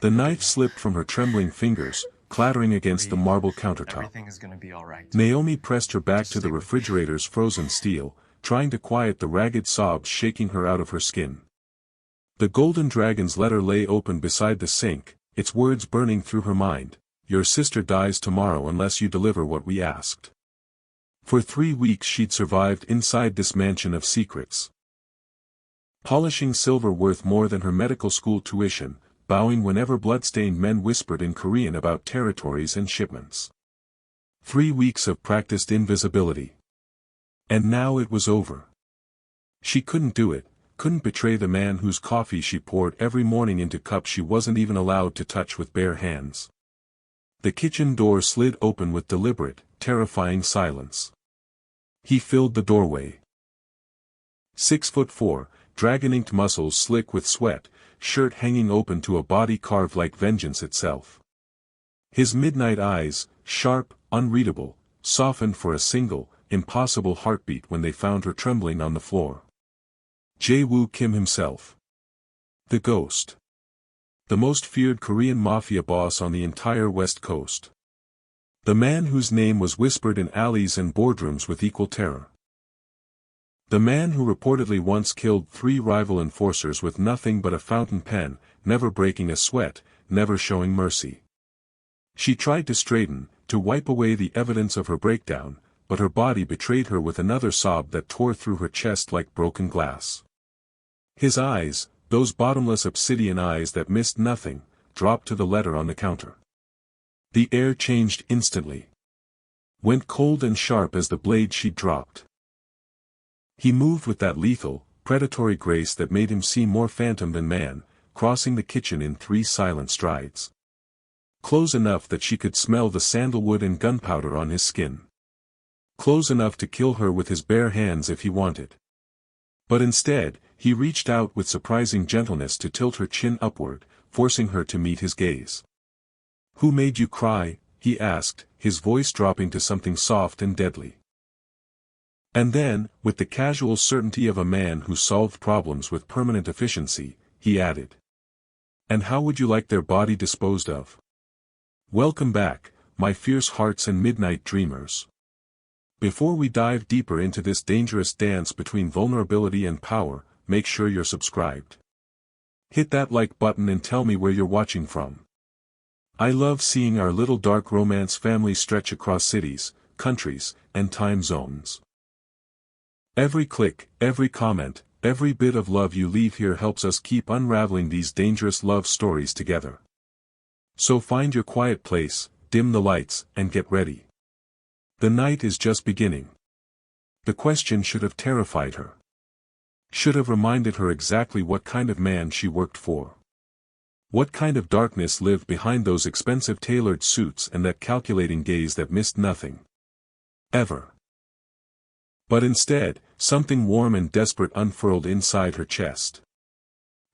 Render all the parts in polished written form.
The knife slipped from her trembling fingers, clattering against the marble countertop. Everything is gonna be all right. Naomi pressed her back Just to the stay with me. refrigerator's frozen steel, trying to quiet the ragged sobs shaking her out of her skin. The golden dragon's letter lay open beside the sink, its words burning through her mind. Your sister dies tomorrow unless you deliver what we asked. For 3 weeks she'd survived inside this mansion of secrets. Polishing silver worth more than her medical school tuition, bowing whenever blood-stained men whispered in Korean about territories and shipments. 3 weeks of practiced invisibility. And now it was over. She couldn't do it, couldn't betray the man whose coffee she poured every morning into cups she wasn't even allowed to touch with bare hands. The kitchen door slid open with deliberate, terrifying silence. He filled the doorway. 6'4", dragon-inked muscles slick with sweat, shirt hanging open to a body carved like vengeance itself. His midnight eyes, sharp, unreadable, softened for a single, impossible heartbeat when they found her trembling on the floor. Jae-woo Kim himself. The Ghost. The most feared Korean Mafia boss on the entire West Coast. The man whose name was whispered in alleys and boardrooms with equal terror. The man who reportedly once killed 3 rival enforcers with nothing but a fountain pen, never breaking a sweat, never showing mercy. She tried to straighten, to wipe away the evidence of her breakdown, but her body betrayed her with another sob that tore through her chest like broken glass. His eyes, those bottomless obsidian eyes that missed nothing, dropped to the letter on the counter. The air changed instantly. Went cold and sharp as the blade she'd dropped. He moved with that lethal, predatory grace that made him seem more phantom than man, crossing the kitchen in 3 silent strides. Close enough that she could smell the sandalwood and gunpowder on his skin. Close enough to kill her with his bare hands if he wanted. But instead, he reached out with surprising gentleness to tilt her chin upward, forcing her to meet his gaze. "Who made you cry?" he asked, his voice dropping to something soft and deadly. And then, with the casual certainty of a man who solved problems with permanent efficiency, he added. "And how would you like their body disposed of? Welcome back, my fierce hearts and midnight dreamers. Before we dive deeper into this dangerous dance between vulnerability and power, make sure you're subscribed. Hit that like button and tell me where you're watching from. I love seeing our little dark romance family stretch across cities, countries, and time zones. Every click, every comment, every bit of love you leave here helps us keep unraveling these dangerous love stories together. So find your quiet place, dim the lights, and get ready. The night is just beginning." The question should have terrified her. Should have reminded her exactly what kind of man she worked for. What kind of darkness lived behind those expensive tailored suits and that calculating gaze that missed nothing. Ever. But instead, something warm and desperate unfurled inside her chest.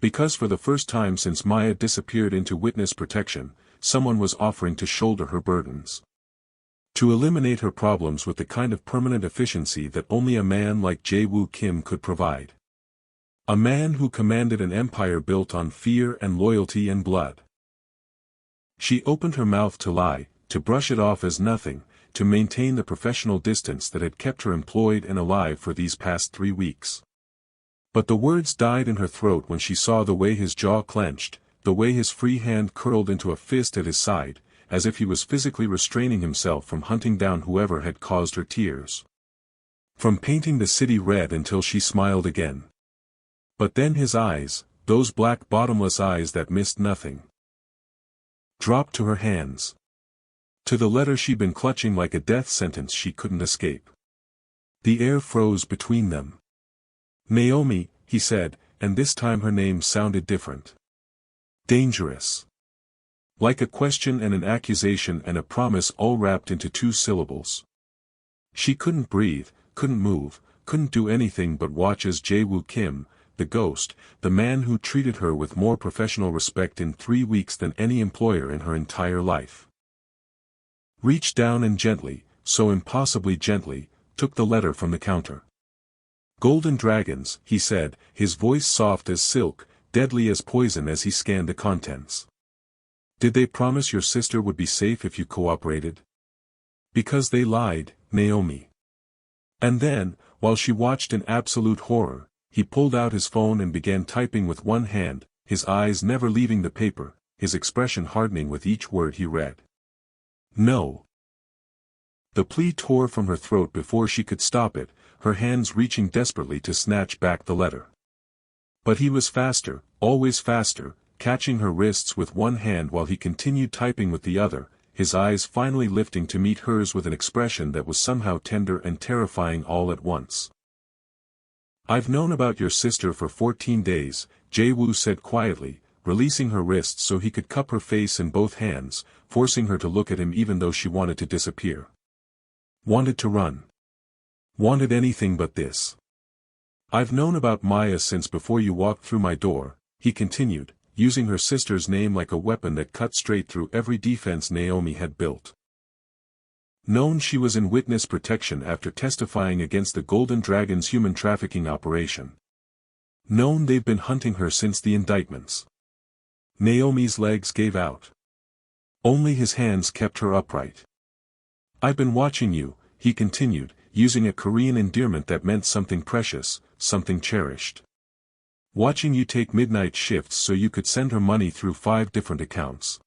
Because for the first time since Maya disappeared into witness protection, someone was offering to shoulder her burdens. To eliminate her problems with the kind of permanent efficiency that only a man like Jae-woo Kim could provide. A man who commanded an empire built on fear and loyalty and blood. She opened her mouth to lie, to brush it off as nothing, to maintain the professional distance that had kept her employed and alive for these past 3 weeks. But the words died in her throat when she saw the way his jaw clenched, the way his free hand curled into a fist at his side, as if he was physically restraining himself from hunting down whoever had caused her tears. From painting the city red until she smiled again. But then his eyes, those black bottomless eyes that missed nothing, dropped to her hands. To the letter she'd been clutching like a death sentence she couldn't escape. The air froze between them. "Naomi," he said, and this time her name sounded different. Dangerous. Like a question and an accusation and a promise all wrapped into 2 syllables. She couldn't breathe, couldn't move, couldn't do anything but watch as Jae-woo Kim, the ghost, the man who treated her with more professional respect in 3 weeks than any employer in her entire life, reached down and gently, so impossibly gently, took the letter from the counter. "Golden dragons," he said, his voice soft as silk, deadly as poison as he scanned the contents. Did they promise your sister would be safe if you cooperated? Because they lied, Naomi. And then, while she watched in absolute horror, he pulled out his phone and began typing with one hand, his eyes never leaving the paper, his expression hardening with each word he read. No. The plea tore from her throat before she could stop it, her hands reaching desperately to snatch back the letter. But he was faster, always faster, catching her wrists with one hand while he continued typing with the other, his eyes finally lifting to meet hers with an expression that was somehow tender and terrifying all at once. I've known about your sister for 14 days, Jae-woo said quietly, releasing her wrists so he could cup her face in both hands, forcing her to look at him even though she wanted to disappear. Wanted to run. Wanted anything but this. I've known about Maya since before you walked through my door, he continued, using her sister's name like a weapon that cut straight through every defense Naomi had built. Known she was in witness protection after testifying against the Golden Dragon's human trafficking operation. Known they've been hunting her since the indictments. Naomi's legs gave out. Only his hands kept her upright. I've been watching you, he continued, using a Korean endearment that meant something precious, something cherished. Watching you take midnight shifts so you could send her money through 5 different accounts.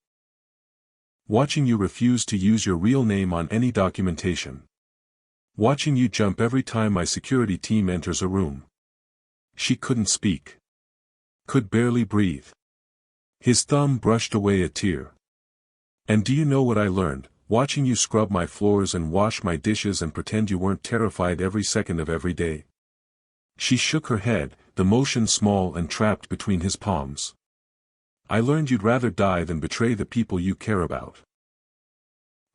Watching you refuse to use your real name on any documentation. Watching you jump every time my security team enters a room. She couldn't speak. Could barely breathe. His thumb brushed away a tear. And do you know what I learned, watching you scrub my floors and wash my dishes and pretend you weren't terrified every second of every day? She shook her head, the motion small and trapped between his palms. I learned you'd rather die than betray the people you care about.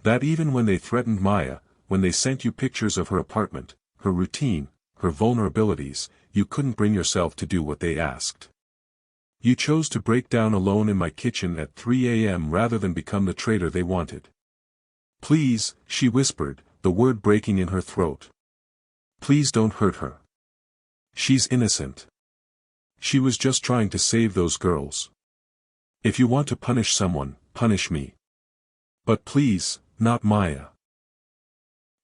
That even when they threatened Maya, when they sent you pictures of her apartment, her routine, her vulnerabilities, you couldn't bring yourself to do what they asked. You chose to break down alone in my kitchen at 3 a.m. rather than become the traitor they wanted. Please, she whispered, the word breaking in her throat. Please don't hurt her. She's innocent. She was just trying to save those girls. If you want to punish someone, punish me. But please, not Maya.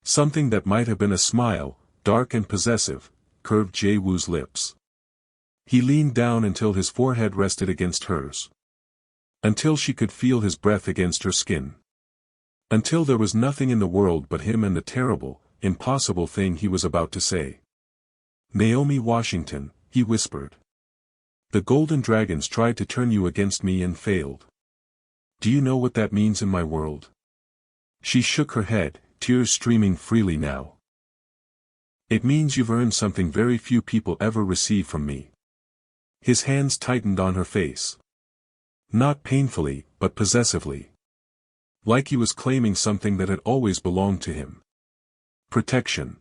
Something that might have been a smile, dark and possessive, curved Jae-woo's lips. He leaned down until his forehead rested against hers. Until she could feel his breath against her skin. Until there was nothing in the world but him and the terrible, impossible thing he was about to say. Naomi Washington, he whispered. The Golden Dragons tried to turn you against me and failed. Do you know what that means in my world? She shook her head, tears streaming freely now. It means you've earned something very few people ever receive from me. His hands tightened on her face. Not painfully, but possessively. Like he was claiming something that had always belonged to him. Protection.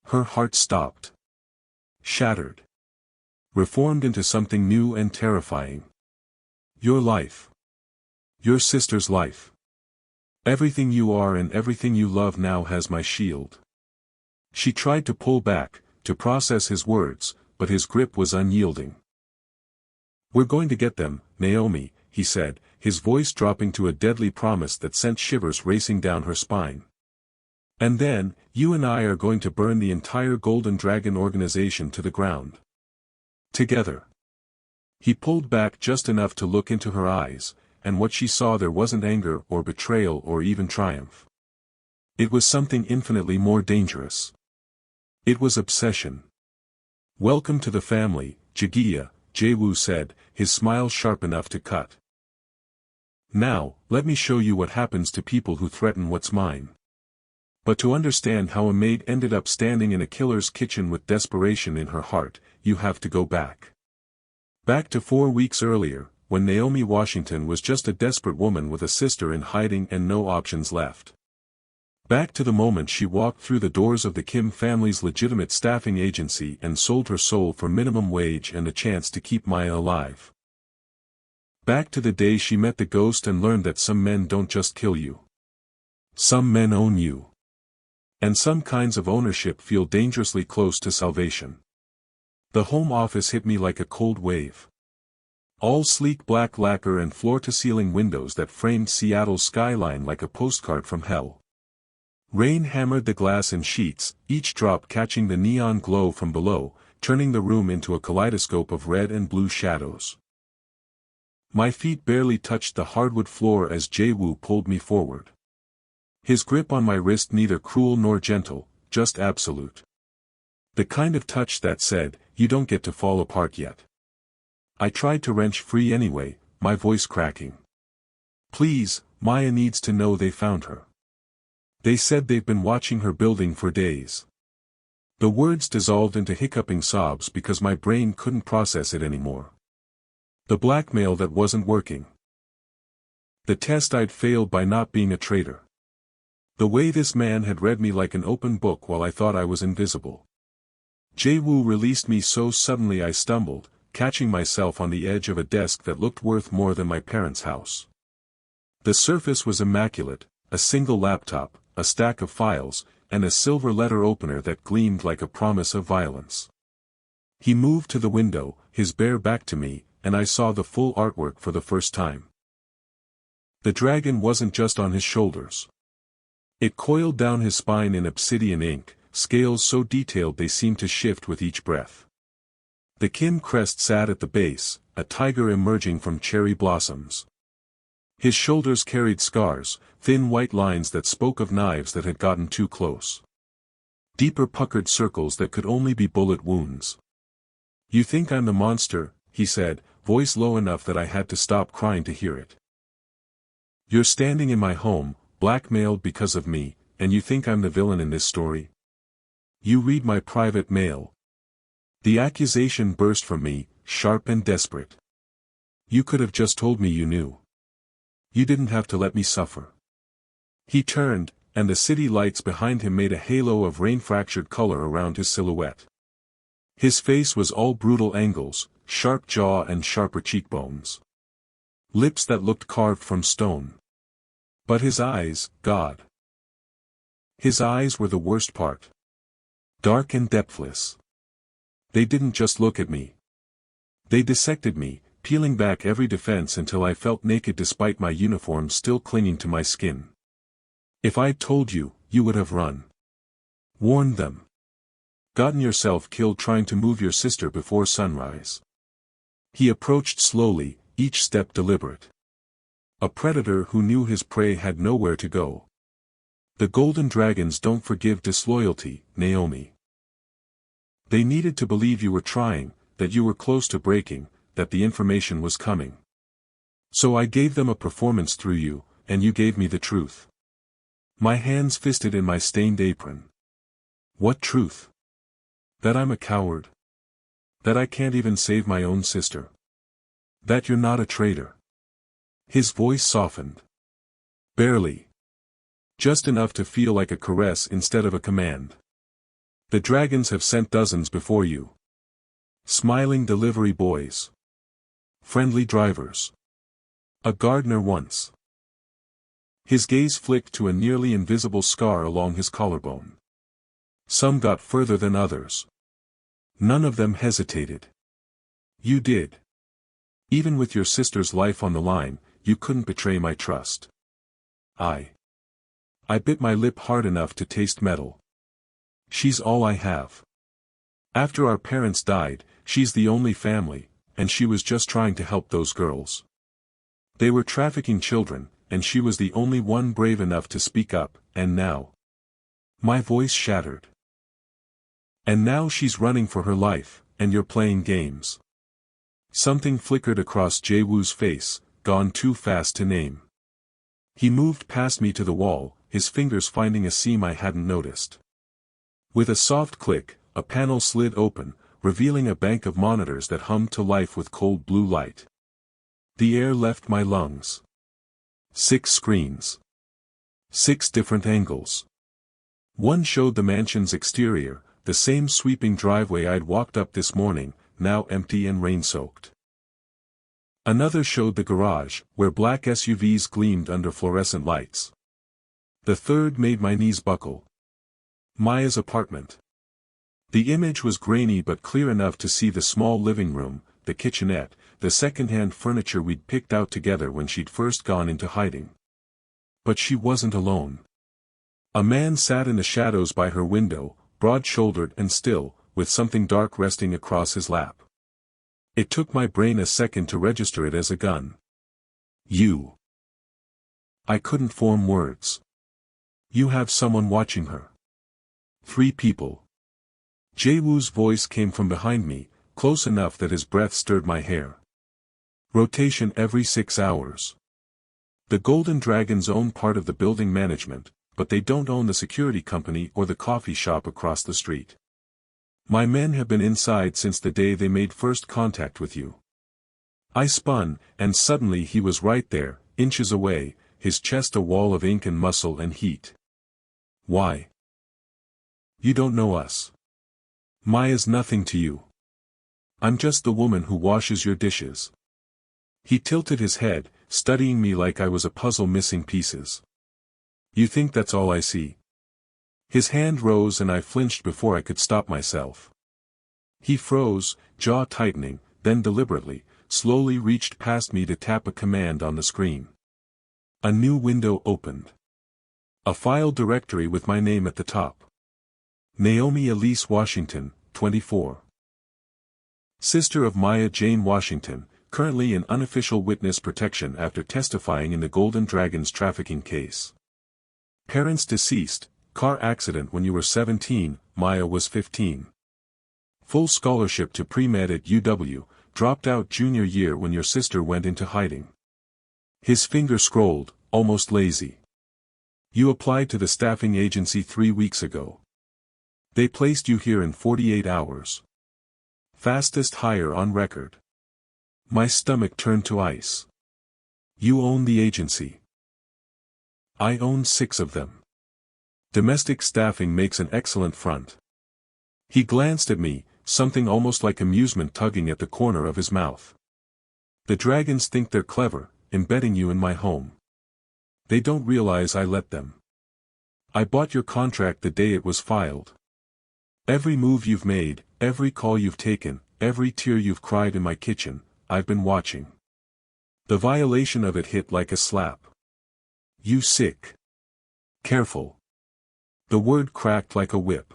Her heart stopped. Shattered. Reformed into something new and terrifying. Your life. Your sister's life. Everything you are and everything you love now has my shield. She tried to pull back, to process his words, but his grip was unyielding. We're going to get them, Naomi, he said, his voice dropping to a deadly promise that sent shivers racing down her spine. And then, you and I are going to burn the entire Golden Dragon organization to the ground. Together. He pulled back just enough to look into her eyes, and what she saw there wasn't anger or betrayal or even triumph. It was something infinitely more dangerous. It was obsession. Welcome to the family, Jagiya, Jae-woo said, his smile sharp enough to cut. Now, let me show you what happens to people who threaten what's mine. But to understand how a maid ended up standing in a killer's kitchen with desperation in her heart, you have to go back. Back to 4 weeks earlier, when Naomi Washington was just a desperate woman with a sister in hiding and no options left. Back to the moment she walked through the doors of the Kim family's legitimate staffing agency and sold her soul for minimum wage and a chance to keep Maya alive. Back to the day she met the ghost and learned that some men don't just kill you. Some men own you. And some kinds of ownership feel dangerously close to salvation. The home office hit me like a cold wave. All sleek black lacquer and floor-to-ceiling windows that framed Seattle's skyline like a postcard from hell. Rain hammered the glass in sheets, each drop catching the neon glow from below, turning the room into a kaleidoscope of red and blue shadows. My feet barely touched the hardwood floor as Jae-woo pulled me forward. His grip on my wrist neither cruel nor gentle, just absolute. The kind of touch that said, "You don't get to fall apart yet." I tried to wrench free anyway, my voice cracking. "Please, Maya needs to know they found her. They said they've been watching her building for days." The words dissolved into hiccuping sobs because my brain couldn't process it anymore. The blackmail that wasn't working. The test I'd failed by not being a traitor. The way this man had read me like an open book while I thought I was invisible. Jae-woo released me so suddenly I stumbled, catching myself on the edge of a desk that looked worth more than my parents' house. The surface was immaculate, a single laptop, a stack of files, and a silver letter opener that gleamed like a promise of violence. He moved to the window, his bare back to me, and I saw the full artwork for the first time. The dragon wasn't just on his shoulders. It coiled down his spine in obsidian ink, scales so detailed they seemed to shift with each breath. The Kim crest sat at the base, a tiger emerging from cherry blossoms. His shoulders carried scars, thin white lines that spoke of knives that had gotten too close. Deeper puckered circles that could only be bullet wounds. "You think I'm the monster," he said, voice low enough that I had to stop crying to hear it. "You're standing in my home, blackmailed because of me, and you think I'm the villain in this story? You read my private mail." The accusation burst from me, sharp and desperate. "You could have just told me you knew. You didn't have to let me suffer." He turned, and the city lights behind him made a halo of rain-fractured color around his silhouette. His face was all brutal angles, sharp jaw and sharper cheekbones. Lips that looked carved from stone. But his eyes, God. His eyes were the worst part. Dark and depthless. They didn't just look at me. They dissected me, peeling back every defense until I felt naked despite my uniform still clinging to my skin. "If I'd told you, you would have run. Warned them. Gotten yourself killed trying to move your sister before sunrise." He approached slowly, each step deliberate. A predator who knew his prey had nowhere to go. The golden dragons don't forgive disloyalty, Naomi. They needed to believe you were trying, that you were close to breaking, that the information was coming. So I gave them a performance through you, and you gave me the truth. My hands fisted in my stained apron. What truth? That I'm a coward. That I can't even save my own sister. That you're not a traitor. His voice softened. Barely. Just enough to feel like a caress instead of a command. The dragons have sent dozens before you. Smiling delivery boys. Friendly drivers. A gardener once. His gaze flicked to a nearly invisible scar along his collarbone. Some got further than others. None of them hesitated. You did. Even with your sister's life on the line, you couldn't betray my trust. I bit my lip hard enough to taste metal. She's all I have. After our parents died, she's the only family, and she was just trying to help those girls. They were trafficking children, and she was the only one brave enough to speak up, and now. My voice shattered. And now she's running for her life, and you're playing games. Something flickered across Jae-woo's face, gone too fast to name. He moved past me to the wall, his fingers finding a seam I hadn't noticed. With a soft click, a panel slid open, revealing a bank of monitors that hummed to life with cold blue light. The air left my lungs. 6 screens. 6 different angles. One showed the mansion's exterior, the same sweeping driveway I'd walked up this morning, now empty and rain-soaked. Another showed the garage, where black SUVs gleamed under fluorescent lights. The third made my knees buckle. Maya's apartment. The image was grainy but clear enough to see the small living room, the kitchenette, the second-hand furniture we'd picked out together when she'd first gone into hiding. But she wasn't alone. A man sat in the shadows by her window, broad-shouldered and still, with something dark resting across his lap. It took my brain a second to register it as a gun. You. I couldn't form words. You have someone watching her. 3 people. Jae-woo's voice came from behind me, close enough that his breath stirred my hair. Rotation every 6 hours. The Golden Dragons own part of the building management, but they don't own the security company or the coffee shop across the street. My men have been inside since the day they made first contact with you. I spun, and suddenly he was right there, inches away, his chest a wall of ink and muscle and heat. Why? You don't know us. Maya's nothing to you. I'm just the woman who washes your dishes. He tilted his head, studying me like I was a puzzle missing pieces. You think that's all I see? His hand rose and I flinched before I could stop myself. He froze, jaw tightening, then deliberately, slowly reached past me to tap a command on the screen. A new window opened. A file directory with my name at the top. Naomi Elise Washington, 24. Sister of Maya Jane Washington, currently in unofficial witness protection after testifying in the Golden Dragons trafficking case. Parents deceased, car accident when you were 17, Maya was 15. Full scholarship to pre-med at UW, dropped out junior year when your sister went into hiding. His finger scrolled, almost lazy. You applied to the staffing agency 3 weeks ago. They placed you here in 48 hours. Fastest hire on record. My stomach turned to ice. You own the agency. I own 6 of them. Domestic staffing makes an excellent front. He glanced at me, something almost like amusement tugging at the corner of his mouth. The dragons think they're clever, embedding you in my home. They don't realize I let them. I bought your contract the day it was filed. Every move you've made, every call you've taken, every tear you've cried in my kitchen, I've been watching. The violation of it hit like a slap. You sick. Careful. The word cracked like a whip.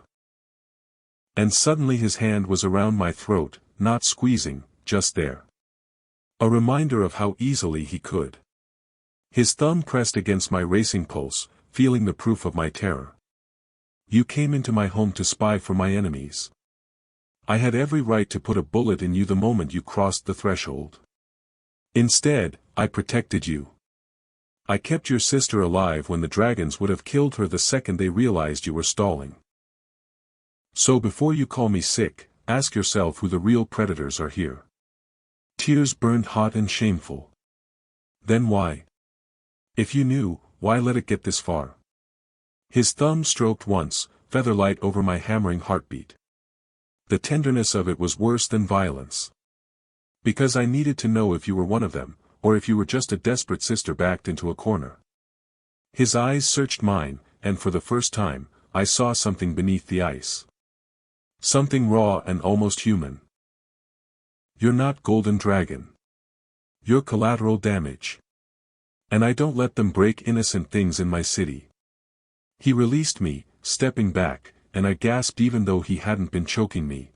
And suddenly his hand was around my throat, not squeezing, just there. A reminder of how easily he could. His thumb pressed against my racing pulse, feeling the proof of my terror. You came into my home to spy for my enemies. I had every right to put a bullet in you the moment you crossed the threshold. Instead, I protected you. I kept your sister alive when the dragons would have killed her the second they realized you were stalling. So before you call me sick, ask yourself who the real predators are here. Tears burned hot and shameful. Then why? If you knew, why let it get this far? His thumb stroked once, featherlight over my hammering heartbeat. The tenderness of it was worse than violence. Because I needed to know if you were one of them, or if you were just a desperate sister backed into a corner. His eyes searched mine, and for the first time, I saw something beneath the ice. Something raw and almost human. You're not Golden Dragon. You're collateral damage. And I don't let them break innocent things in my city. He released me, stepping back, and I gasped even though he hadn't been choking me.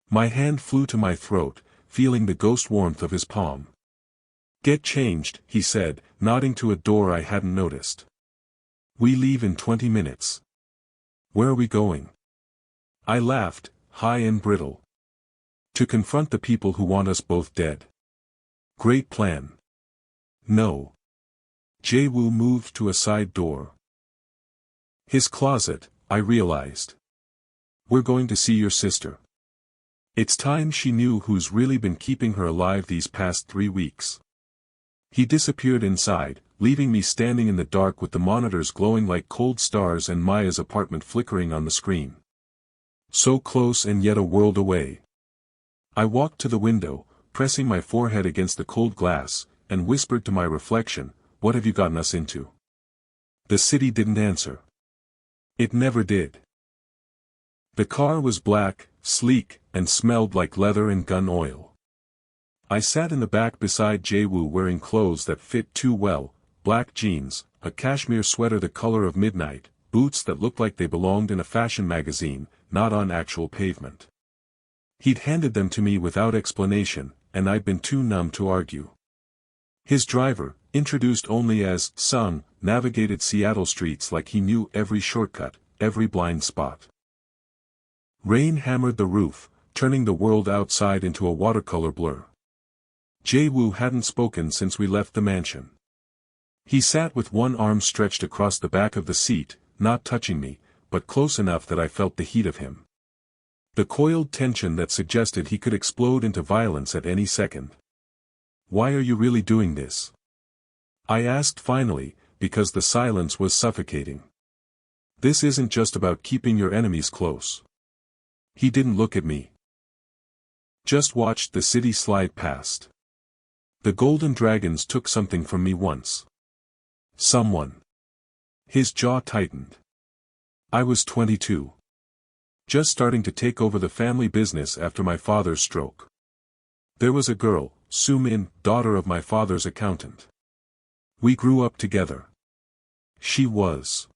My hand flew to my throat, feeling the ghost warmth of his palm. Get changed, he said, nodding to a door I hadn't noticed. We leave in 20 minutes. Where are we going? I laughed, high and brittle. To confront the people who want us both dead. Great plan. No. Jae-woo moved to a side door. His closet, I realized. We're going to see your sister. It's time she knew who's really been keeping her alive these past 3 weeks. He disappeared inside, leaving me standing in the dark with the monitors glowing like cold stars and Maya's apartment flickering on the screen. So close and yet a world away. I walked to the window, pressing my forehead against the cold glass, and whispered to my reflection, "What have you gotten us into?" The city didn't answer. It never did. The car was black, sleek, and smelled like leather and gun oil. I sat in the back beside Jae-woo wearing clothes that fit too well, black jeans, a cashmere sweater the color of midnight, boots that looked like they belonged in a fashion magazine, not on actual pavement. He'd handed them to me without explanation, and I'd been too numb to argue. His driver, introduced only as Sung, navigated Seattle streets like he knew every shortcut, every blind spot. Rain hammered the roof, turning the world outside into a watercolor blur. Jae-woo hadn't spoken since we left the mansion. He sat with one arm stretched across the back of the seat, not touching me, but close enough that I felt the heat of him. The coiled tension that suggested he could explode into violence at any second. "Why are you really doing this?" I asked finally, because the silence was suffocating. "This isn't just about keeping your enemies close." He didn't look at me. Just watched the city slide past. The golden dragons took something from me once. Someone. His jaw tightened. I was 22. Just starting to take over the family business after my father's stroke. There was a girl, Soo-min, daughter of my father's accountant. We grew up together. She was.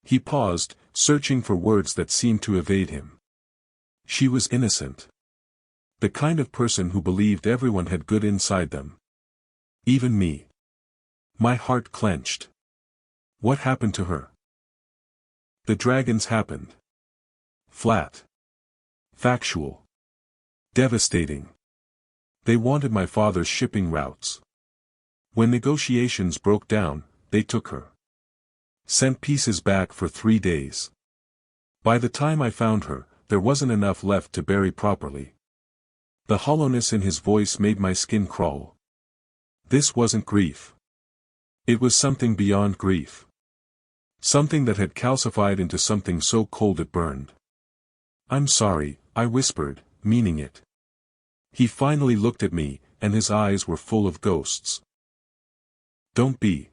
He paused, searching for words that seemed to evade him. She was innocent. The kind of person who believed everyone had good inside them. Even me. My heart clenched. What happened to her? The dragons happened. Flat. Factual. Devastating. They wanted my father's shipping routes. When negotiations broke down, they took her. Sent pieces back for 3 days. By the time I found her, there wasn't enough left to bury properly. The hollowness in his voice made my skin crawl. This wasn't grief. It was something beyond grief. Something that had calcified into something so cold it burned. "I'm sorry," I whispered, meaning it. He finally looked at me, and his eyes were full of ghosts. "Don't be."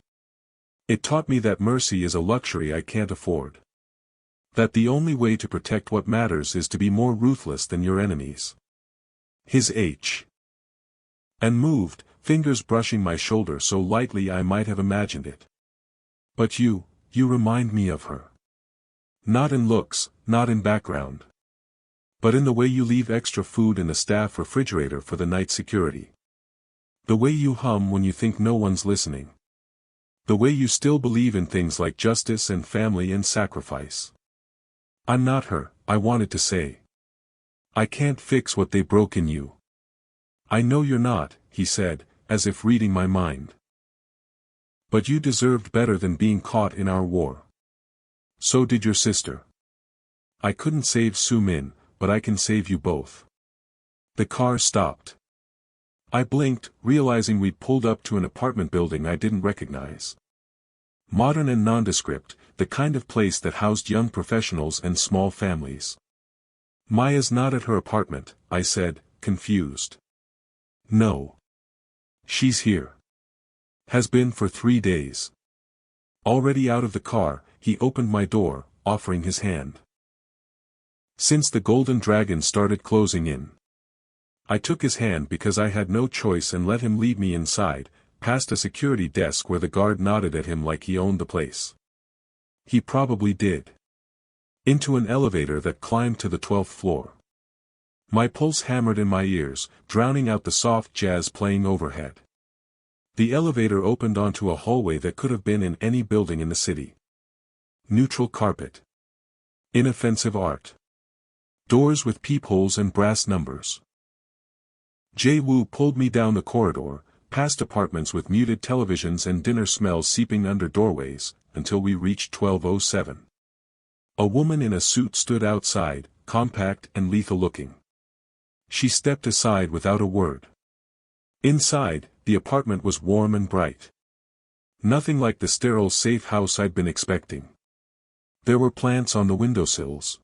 It taught me that mercy is a luxury I can't afford. That the only way to protect what matters is to be more ruthless than your enemies. His H. And moved, fingers brushing my shoulder so lightly I might have imagined it. "But you remind me of her. Not in looks, not in background. But in the way you leave extra food in the staff refrigerator for the night security. The way you hum when you think no one's listening. The way you still believe in things like justice and family and sacrifice." "I'm not her," I wanted to say. "I can't fix what they broke in you." "I know you're not," he said, as if reading my mind. "But you deserved better than being caught in our war. So did your sister. I couldn't save Soo-min, but I can save you both." The car stopped. I blinked, realizing we'd pulled up to an apartment building I didn't recognize. Modern and nondescript, the kind of place that housed young professionals and small families. "Maya's not at her apartment," I said, confused. "No. She's here. Has been for 3 days." Already out of the car, he opened my door, offering his hand. Since the golden dragon started closing in. I took his hand because I had no choice and let him lead me inside, past a security desk where the guard nodded at him like he owned the place. He probably did. Into an elevator that climbed to the 12th floor. My pulse hammered in my ears, drowning out the soft jazz playing overhead. The elevator opened onto a hallway that could have been in any building in the city. Neutral carpet. Inoffensive art. Doors with peepholes and brass numbers. Jae-woo pulled me down the corridor, past apartments with muted televisions and dinner smells seeping under doorways, until we reached 1207. A woman in a suit stood outside, compact and lethal-looking. She stepped aside without a word. Inside, the apartment was warm and bright. Nothing like the sterile safe house I'd been expecting. There were plants on the windowsills.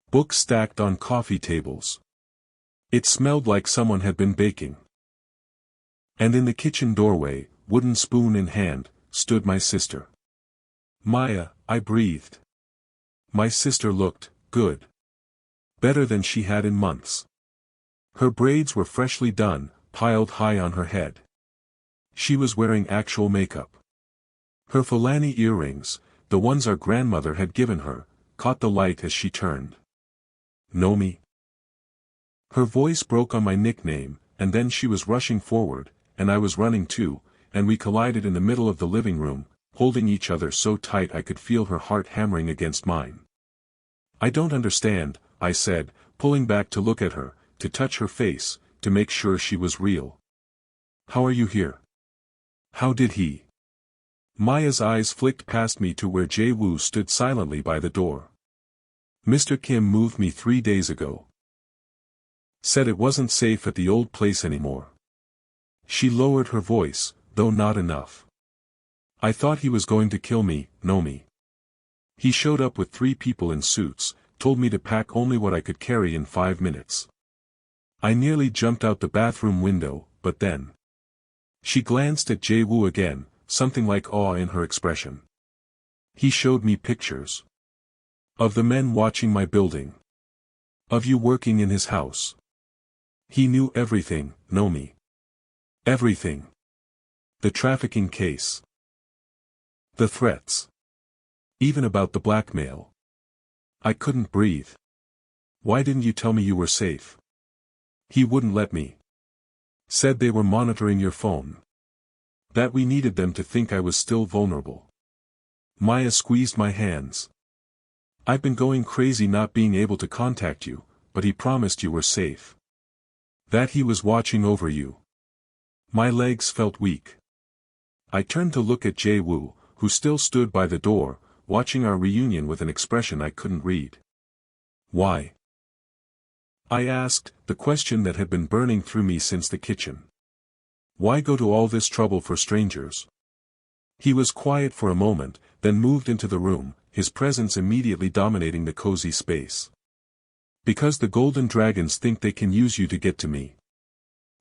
Books stacked on coffee tables. It smelled like someone had been baking. And in the kitchen doorway, wooden spoon in hand, stood my sister. "Maya," I breathed. My sister looked good. Better than she had in months. Her braids were freshly done, piled high on her head. She was wearing actual makeup. Her Fulani earrings, the ones our grandmother had given her, caught the light as she turned. "Know me?" Her voice broke on my nickname, and then she was rushing forward, and I was running too, and we collided in the middle of the living room, holding each other so tight I could feel her heart hammering against mine. "I don't understand," I said, pulling back to look at her, to touch her face, to make sure she was real. "How are you here? How did he?" Maya's eyes flicked past me to where Jae-woo stood silently by the door. "Mr. Kim moved me 3 days ago. Said it wasn't safe at the old place anymore." She lowered her voice, though not enough. "I thought he was going to kill me, know me. He showed up with 3 people in suits, told me to pack only what I could carry in 5 minutes. I nearly jumped out the bathroom window, but then." She glanced at Jae-woo again, something like awe in her expression. "He showed me pictures. Of the men watching my building. Of you working in his house. He knew everything, know me. Everything. The trafficking case. The threats. Even about the blackmail. I couldn't breathe. Why didn't you tell me you were safe? He wouldn't let me. Said they were monitoring your phone. That we needed them to think I was still vulnerable." Maya squeezed my hands. "I've been going crazy not being able to contact you, but he promised you were safe. That he was watching over you." My legs felt weak. I turned to look at Jae-woo, who still stood by the door, watching our reunion with an expression I couldn't read. "Why?" I asked, the question that had been burning through me since the kitchen. "Why go to all this trouble for strangers?" He was quiet for a moment, then moved into the room, his presence immediately dominating the cozy space. "Because the golden dragons think they can use you to get to me.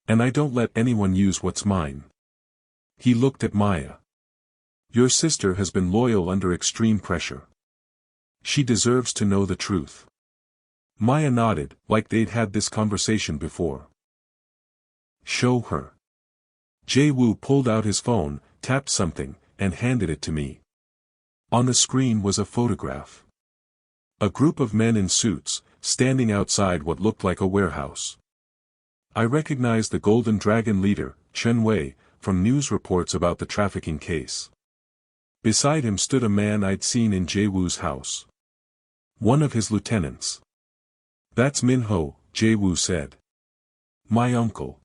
And I don't let anyone use what's mine." He looked at Maya. "Your sister has been loyal under extreme pressure. She deserves to know the truth." Maya nodded, like they'd had this conversation before. "Show her." Jae-woo pulled out his phone, tapped something, and handed it to me. On the screen was a photograph. A group of men in suits, standing outside what looked like a warehouse. I recognized the Golden Dragon leader, Chen Wei, from news reports about the trafficking case. Beside him stood a man I'd seen in Jae-woo's house. One of his lieutenants. "That's Min-ho," Jae-woo said. "My uncle.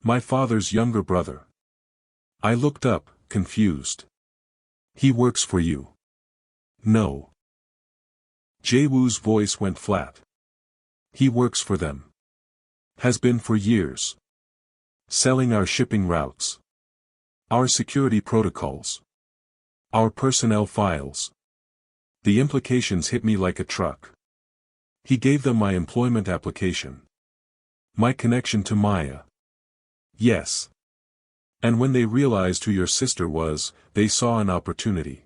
My father's younger brother." I looked up, confused. "He works for you." "No." Jae-woo's voice went flat. "He works for them. Has been for years. Selling our shipping routes. Our security protocols. Our personnel files." The implications hit me like a truck. He gave them my employment application. My connection to Maya. Yes. And when they realized who your sister was, they saw an opportunity.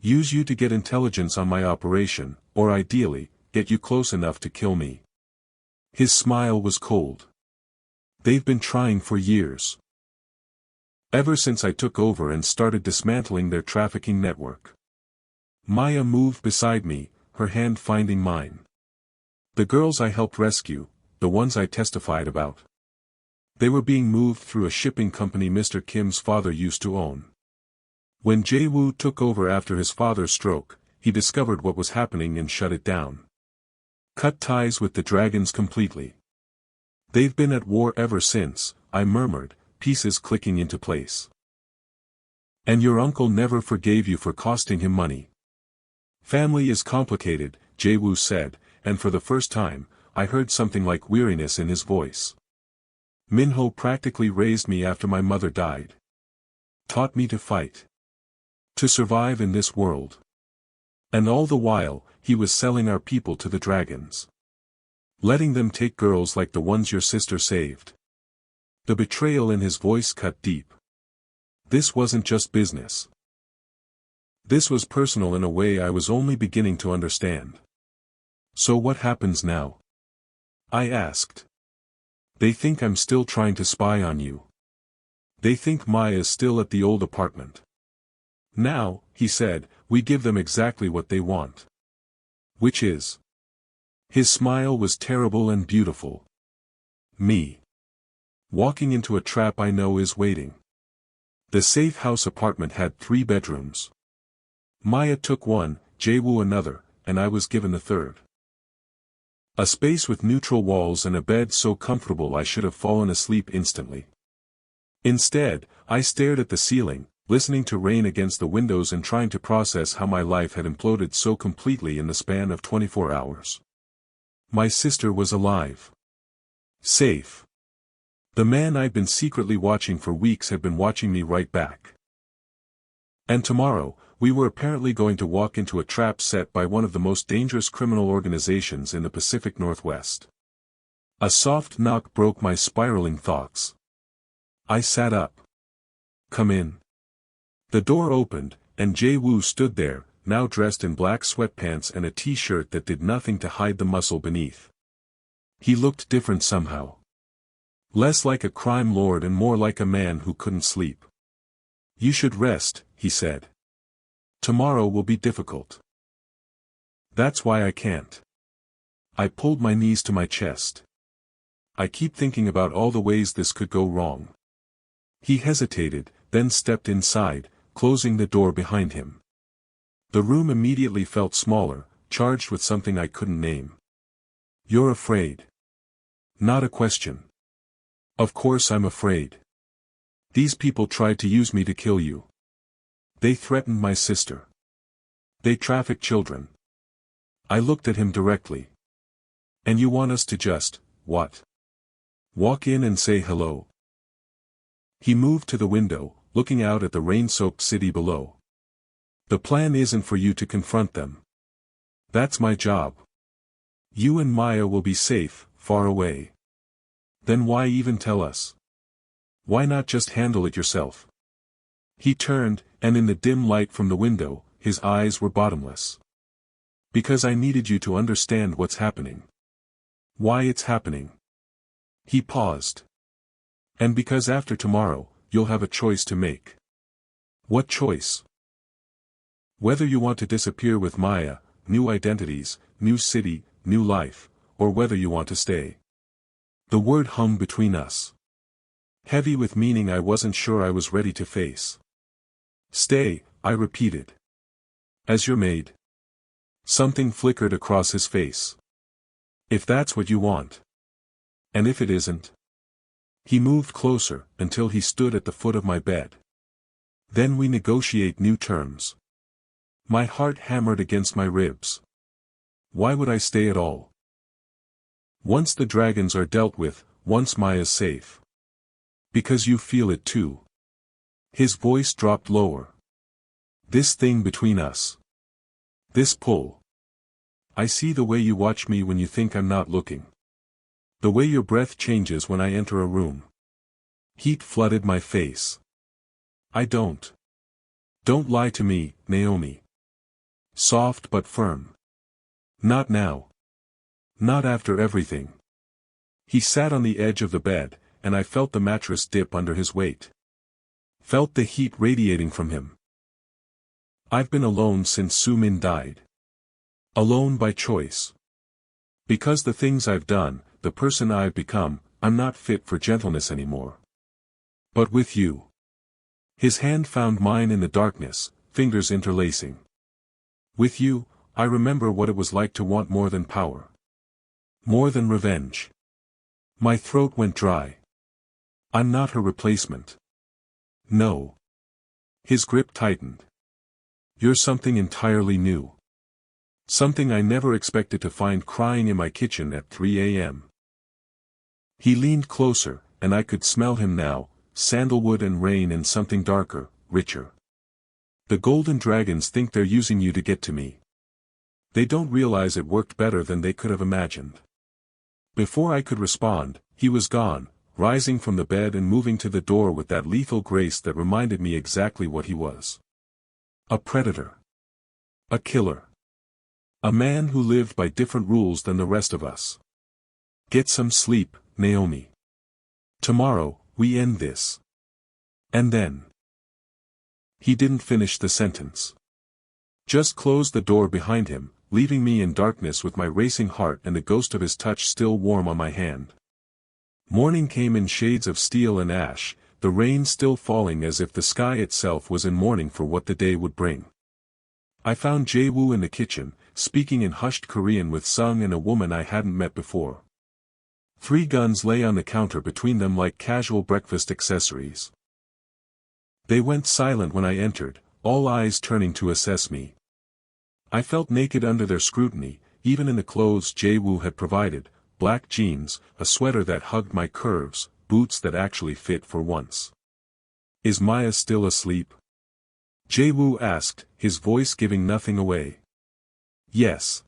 Use you to get intelligence on my operation, or ideally, get you close enough to kill me. His smile was cold. They've been trying for years. Ever since I took over and started dismantling their trafficking network. Maya moved beside me, her hand finding mine. "The girls I helped rescue, the ones I testified about. They were being moved through a shipping company Mr. Kim's father used to own. When Jae-woo took over after his father's stroke, he discovered what was happening and shut it down. Cut ties with the dragons completely. They've been at war ever since," I murmured, pieces clicking into place. "And your uncle never forgave you for costing him money." "Family is complicated," Jae-woo said, and for the first time, I heard something like weariness in his voice. "Min-ho practically raised me after my mother died. Taught me to fight. To survive in this world. And all the while, he was selling our people to the dragons. Letting them take girls like the ones your sister saved." The betrayal in his voice cut deep. This wasn't just business. This was personal in a way I was only beginning to understand. "So what happens now?" I asked. They think I'm still trying to spy on you. They think Maya's still at the old apartment. Now, he said, we give them exactly what they want. Which is? His smile was terrible and beautiful. Me. Walking into a trap I know is waiting. The safe house apartment had 3 bedrooms. Maya took one, Jaewoo another, and I was given the third. A space with neutral walls and a bed so comfortable I should have fallen asleep instantly. Instead, I stared at the ceiling, listening to rain against the windows and trying to process how my life had imploded so completely in the span of 24 hours. My sister was alive. Safe. The man I'd been secretly watching for weeks had been watching me right back. And tomorrow, we were apparently going to walk into a trap set by one of the most dangerous criminal organizations in the Pacific Northwest. A soft knock broke my spiraling thoughts. I sat up. Come in. The door opened, and Jaewoo stood there, now dressed in black sweatpants and a t-shirt that did nothing to hide the muscle beneath. He looked different somehow. Less like a crime lord and more like a man who couldn't sleep. You should rest, he said. Tomorrow will be difficult. That's why I can't. I pulled my knees to my chest. I keep thinking about all the ways this could go wrong. He hesitated, then stepped inside, closing the door behind him. The room immediately felt smaller, charged with something I couldn't name. You're afraid. Not a question. Of course I'm afraid. These people tried to use me to kill you. They threatened my sister. They traffic children. I looked at him directly. And you want us to just, what? Walk in and say hello? He moved to the window, looking out at the rain-soaked city below. The plan isn't for you to confront them. That's my job. You and Maya will be safe, far away. Then why even tell us? Why not just handle it yourself? He turned, and in the dim light from the window, his eyes were bottomless. Because I needed you to understand what's happening. Why it's happening. He paused. And because after tomorrow, you'll have a choice to make. What choice? Whether you want to disappear with Maya, new identities, new city, new life, or whether you want to stay. The word hung between us. Heavy with meaning I wasn't sure I was ready to face. Stay, I repeated. As your maid. Something flickered across his face. If that's what you want. And if it isn't? He moved closer, until he stood at the foot of my bed. Then we negotiate new terms. My heart hammered against my ribs. Why would I stay at all? Once the dragons are dealt with, once Maya's safe. Because you feel it too. His voice dropped lower. This thing between us. This pull. I see the way you watch me when you think I'm not looking. The way your breath changes when I enter a room. Heat flooded my face. I don't. Don't lie to me, Naomi. Soft but firm. Not now. Not after everything. He sat on the edge of the bed, and I felt the mattress dip under his weight. Felt the heat radiating from him. I've been alone since Soo-min died. Alone by choice. Because the things I've done, the person I've become, I'm not fit for gentleness anymore. But with you. His hand found mine in the darkness, fingers interlacing. With you, I remember what it was like to want more than power. More than revenge. My throat went dry. I'm not her replacement. No. His grip tightened. You're something entirely new. Something I never expected to find crying in my kitchen at 3 a.m. He leaned closer, and I could smell him now, sandalwood and rain and something darker, richer. The golden dragons think they're using you to get to me. They don't realize it worked better than they could have imagined. Before I could respond, he was gone, rising from the bed and moving to the door with that lethal grace that reminded me exactly what he was. A predator. A killer. A man who lived by different rules than the rest of us. Get some sleep, Naomi. Tomorrow, we end this. And then. He didn't finish the sentence. Just closed the door behind him, leaving me in darkness with my racing heart and the ghost of his touch still warm on my hand. Morning came in shades of steel and ash, the rain still falling as if the sky itself was in mourning for what the day would bring. I found Jae-woo in the kitchen, speaking in hushed Korean with Sung and a woman I hadn't met before. 3 guns lay on the counter between them like casual breakfast accessories. They went silent when I entered, all eyes turning to assess me. I felt naked under their scrutiny, even in the clothes Jae-woo had provided, black jeans, a sweater that hugged my curves, boots that actually fit for once. Is Maya still asleep? Jae-woo asked, his voice giving nothing away. Yes.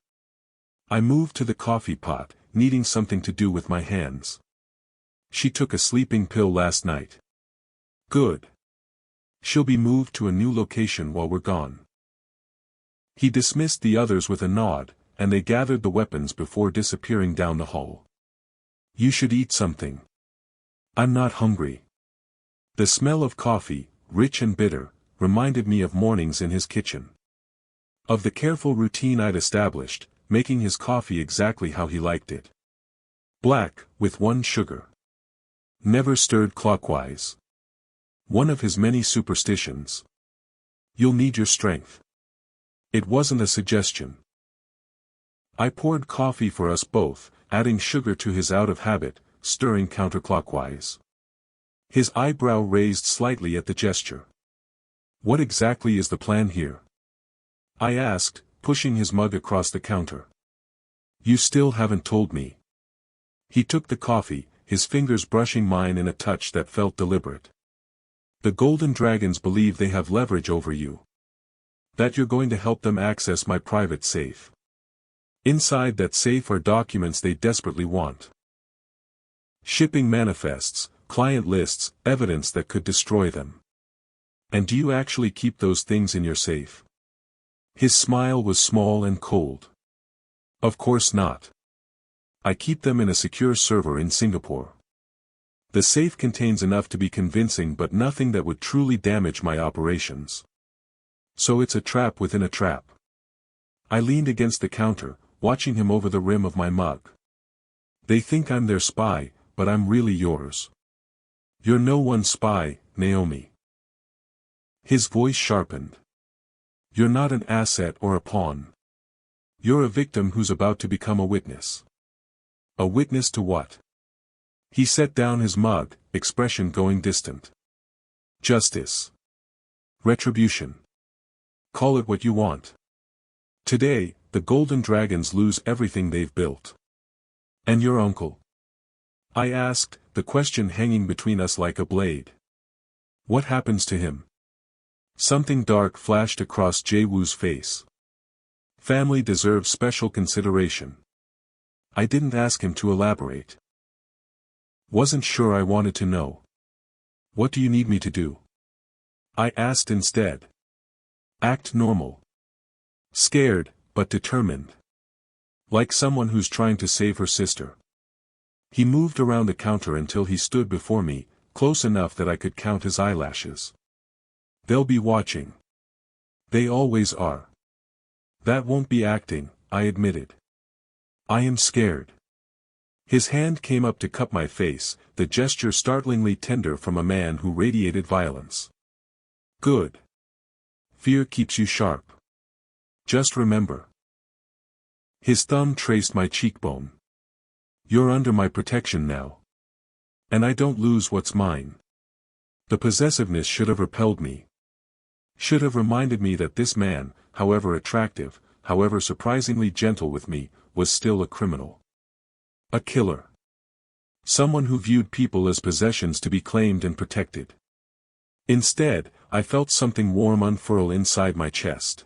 I moved to the coffee pot, needing something to do with my hands. She took a sleeping pill last night. Good. She'll be moved to a new location while we're gone. He dismissed the others with a nod, and they gathered the weapons before disappearing down the hall. You should eat something. I'm not hungry. The smell of coffee, rich and bitter, reminded me of mornings in his kitchen. Of the careful routine I'd established, making his coffee exactly how he liked it. Black, with 1 sugar. Never stirred clockwise. One of his many superstitions. You'll need your strength. It wasn't a suggestion. I poured coffee for us both, adding sugar to his out of habit, stirring counterclockwise. His eyebrow raised slightly at the gesture. What exactly is the plan here? I asked, pushing his mug across the counter. You still haven't told me. He took the coffee, his fingers brushing mine in a touch that felt deliberate. The Golden Dragons believe they have leverage over you. That you're going to help them access my private safe. Inside that safe are documents they desperately want. Shipping manifests, client lists, evidence that could destroy them. And do you actually keep those things in your safe? His smile was small and cold. Of course not. I keep them in a secure server in Singapore. The safe contains enough to be convincing but nothing that would truly damage my operations. So it's a trap within a trap. I leaned against the counter, watching him over the rim of my mug. They think I'm their spy, but I'm really yours. You're no one's spy, Naomi. His voice sharpened. You're not an asset or a pawn. You're a victim who's about to become a witness. A witness to what? He set down his mug, expression going distant. Justice. Retribution. Call it what you want. Today, the Golden Dragons lose everything they've built. And your uncle? I asked, the question hanging between us like a blade. What happens to him? Something dark flashed across Jae-woo's face. Family deserves special consideration. I didn't ask him to elaborate. Wasn't sure I wanted to know. What do you need me to do? I asked instead. Act normal. Scared, but determined. Like someone who's trying to save her sister. He moved around the counter until he stood before me, close enough that I could count his eyelashes. They'll be watching. They always are. That won't be acting, I admitted. I am scared. His hand came up to cup my face, the gesture startlingly tender from a man who radiated violence. Good. Fear keeps you sharp. Just remember. His thumb traced my cheekbone. You're under my protection now. And I don't lose what's mine. The possessiveness should have repelled me. Should have reminded me that this man, however attractive, however surprisingly gentle with me, was still a criminal. A killer. Someone who viewed people as possessions to be claimed and protected. Instead, I felt something warm unfurl inside my chest.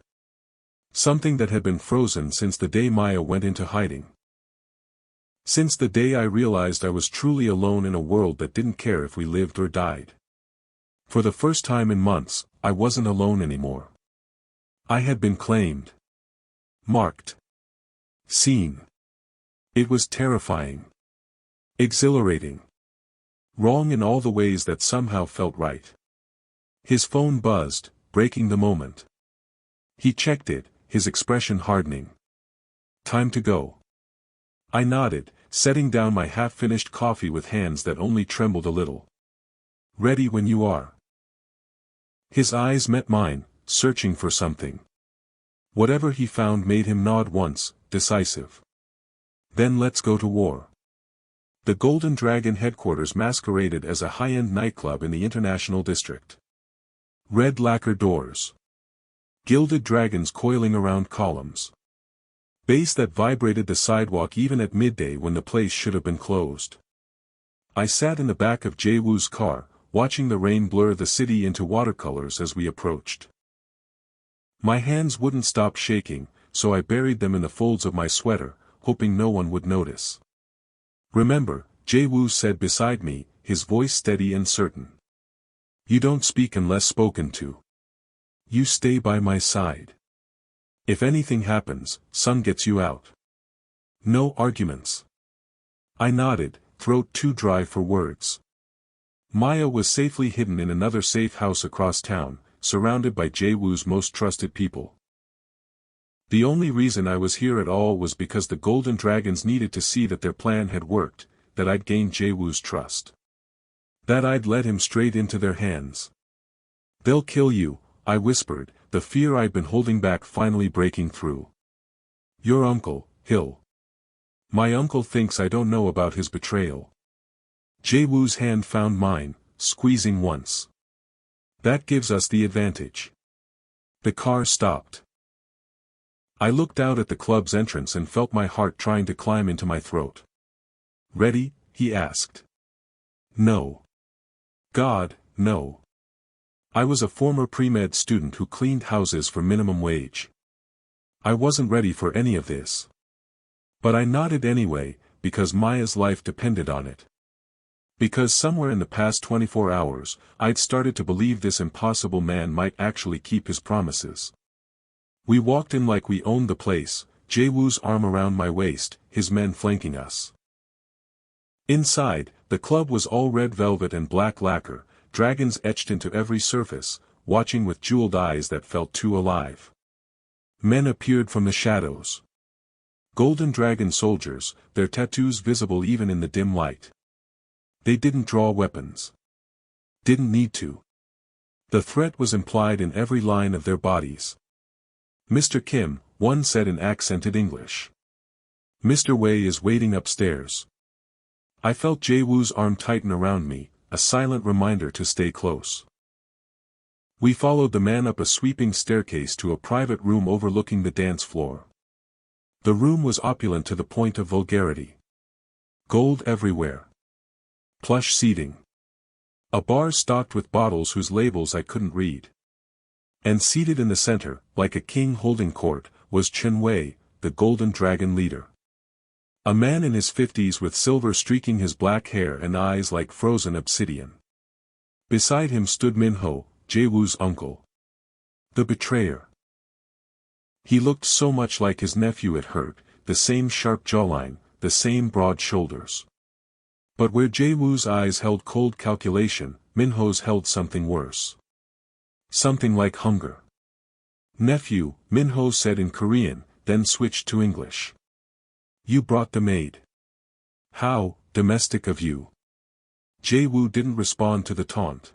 Something that had been frozen since the day Maya went into hiding. Since the day I realized I was truly alone in a world that didn't care if we lived or died. For the first time in months, I wasn't alone anymore. I had been claimed. Marked. Seen. It was terrifying. Exhilarating. Wrong in all the ways that somehow felt right. His phone buzzed, breaking the moment. He checked it, his expression hardening. Time to go. I nodded, setting down my half-finished coffee with hands that only trembled a little. Ready when you are. His eyes met mine, searching for something. Whatever he found made him nod once, decisive. Then let's go to war. The Golden Dragon headquarters masqueraded as a high-end nightclub in the International District. Red lacquer doors. Gilded dragons coiling around columns. Bass that vibrated the sidewalk even at midday when the place should have been closed. I sat in the back of Jae-woo's car, watching the rain blur the city into watercolors as we approached. My hands wouldn't stop shaking, so I buried them in the folds of my sweater, hoping no one would notice. Remember, Jae-woo said beside me, his voice steady and certain. You don't speak unless spoken to. You stay by my side. If anything happens, Sun gets you out. No arguments. I nodded, throat too dry for words. Maya was safely hidden in another safe house across town, surrounded by Jae-woo's most trusted people. The only reason I was here at all was because the Golden Dragons needed to see that their plan had worked, that I'd gained Jae-woo's trust. That I'd led him straight into their hands. They'll kill you, I whispered, the fear I'd been holding back finally breaking through. Your uncle, Hill. My uncle thinks I don't know about his betrayal. Jae-woo's hand found mine, squeezing once. That gives us the advantage. The car stopped. I looked out at the club's entrance and felt my heart trying to climb into my throat. Ready? He asked. No. God, no. I was a former pre-med student who cleaned houses for minimum wage. I wasn't ready for any of this. But I nodded anyway, because Maya's life depended on it. Because somewhere in the past 24 hours, I'd started to believe this impossible man might actually keep his promises. We walked in like we owned the place, Jae-woo's arm around my waist, his men flanking us. Inside, the club was all red velvet and black lacquer, dragons etched into every surface, watching with jeweled eyes that felt too alive. Men appeared from the shadows. Golden dragon soldiers, their tattoos visible even in the dim light. They didn't draw weapons. Didn't need to. The threat was implied in every line of their bodies. Mr. Kim, one said in accented English. Mr. Wei is waiting upstairs. I felt Jae-woo's arm tighten around me, a silent reminder to stay close. We followed the man up a sweeping staircase to a private room overlooking the dance floor. The room was opulent to the point of vulgarity. Gold everywhere. Plush seating. A bar stocked with bottles whose labels I couldn't read. And seated in the center, like a king holding court, was Chen Wei, the Golden Dragon leader. A man in his 50s with silver streaking his black hair and eyes like frozen obsidian. Beside him stood Min-ho, Jae-woo's uncle. The betrayer. He looked so much like his nephew it hurt, the same sharp jawline, the same broad shoulders. But where Jae-woo's eyes held cold calculation, Min-ho's held something worse. Something like hunger. Nephew, Min-ho said in Korean, then switched to English. You brought the maid. How domestic of you. Jae-woo didn't respond to the taunt.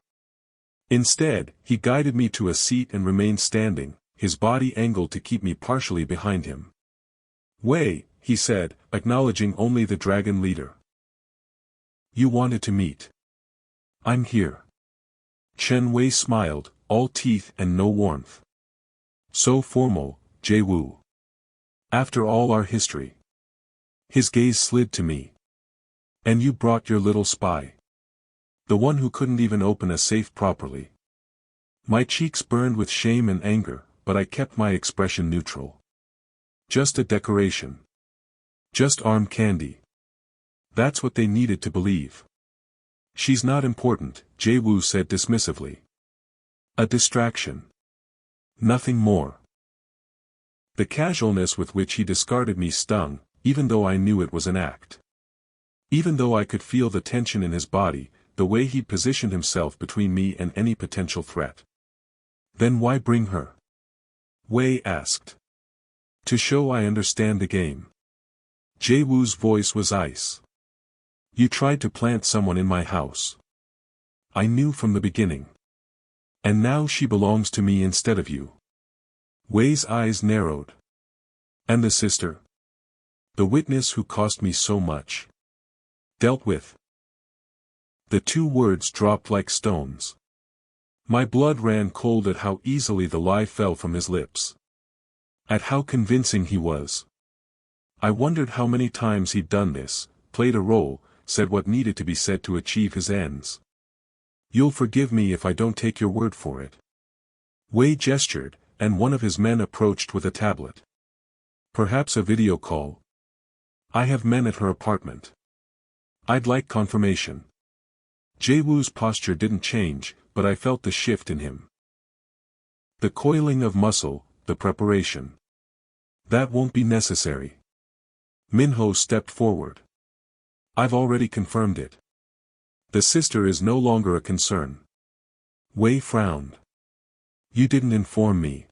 Instead, he guided me to a seat and remained standing, his body angled to keep me partially behind him. Wei, he said, acknowledging only the dragon leader. You wanted to meet. I'm here. Chen Wei smiled, all teeth and no warmth. So formal, Jae-woo. After all our history. His gaze slid to me. And you brought your little spy. The one who couldn't even open a safe properly. My cheeks burned with shame and anger, but I kept my expression neutral. Just a decoration. Just arm candy. That's what they needed to believe. She's not important, Jae-woo said dismissively. A distraction. Nothing more. The casualness with which he discarded me stung, even though I knew it was an act. Even though I could feel the tension in his body, the way he'd positioned himself between me and any potential threat. Then why bring her? Wei asked. To show I understand the game. Jae-woo's voice was ice. You tried to plant someone in my house. I knew from the beginning. And now she belongs to me instead of you. Wei's eyes narrowed. And the sister? The witness who cost me so much. Dealt with. The two words dropped like stones. My blood ran cold at how easily the lie fell from his lips. At how convincing he was. I wondered how many times he'd done this, played a role, said what needed to be said to achieve his ends. You'll forgive me if I don't take your word for it. Wei gestured, and one of his men approached with a tablet. Perhaps a video call. I have men at her apartment. I'd like confirmation. Jae-woo's posture didn't change, but I felt the shift in him. The coiling of muscle, the preparation. That won't be necessary. Minho stepped forward. I've already confirmed it. The sister is no longer a concern. Wei frowned. You didn't inform me.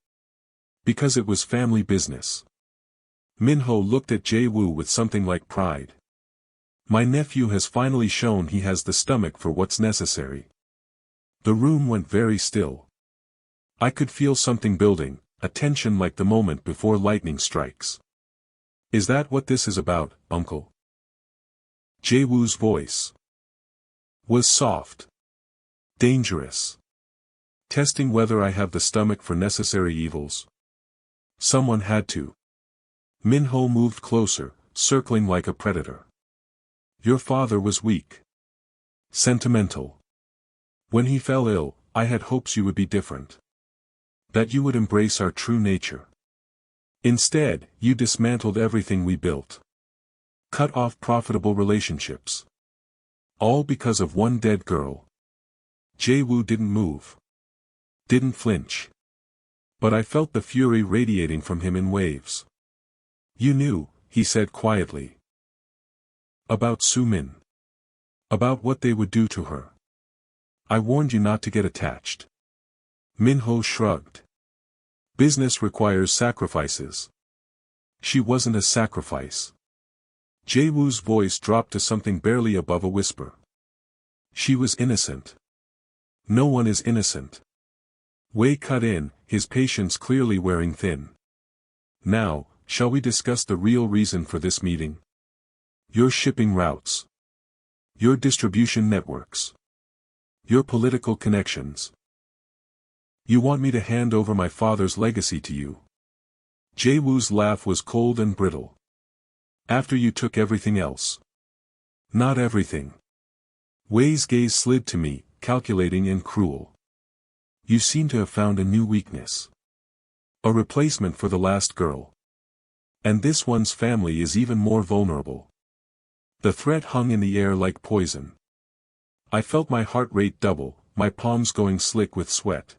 Because it was family business. Minho looked at Jae-woo with something like pride. My nephew has finally shown he has the stomach for what's necessary. The room went very still. I could feel something building, a tension like the moment before lightning strikes. Is that what this is about, uncle? Jae-woo's voice was soft. Dangerous. Testing whether I have the stomach for necessary evils. Someone had to. Minho moved closer, circling like a predator. Your father was weak. Sentimental. When he fell ill, I had hopes you would be different. That you would embrace our true nature. Instead, you dismantled everything we built. Cut off profitable relationships. All because of one dead girl. Jae-woo didn't move. Didn't flinch. But I felt the fury radiating from him in waves. You knew, he said quietly. About Su-min. About what they would do to her. I warned you not to get attached. Minho shrugged. Business requires sacrifices. She wasn't a sacrifice. Jae-woo's voice dropped to something barely above a whisper. She was innocent. No one is innocent. Wei cut in, his patience clearly wearing thin. Now, shall we discuss the real reason for this meeting? Your shipping routes. Your distribution networks. Your political connections. You want me to hand over my father's legacy to you? Jae-woo's laugh was cold and brittle. After you took everything else. Not everything. Wei's gaze slid to me, calculating and cruel. You seem to have found a new weakness. A replacement for the last girl. And this one's family is even more vulnerable. The threat hung in the air like poison. I felt my heart rate double, my palms going slick with sweat.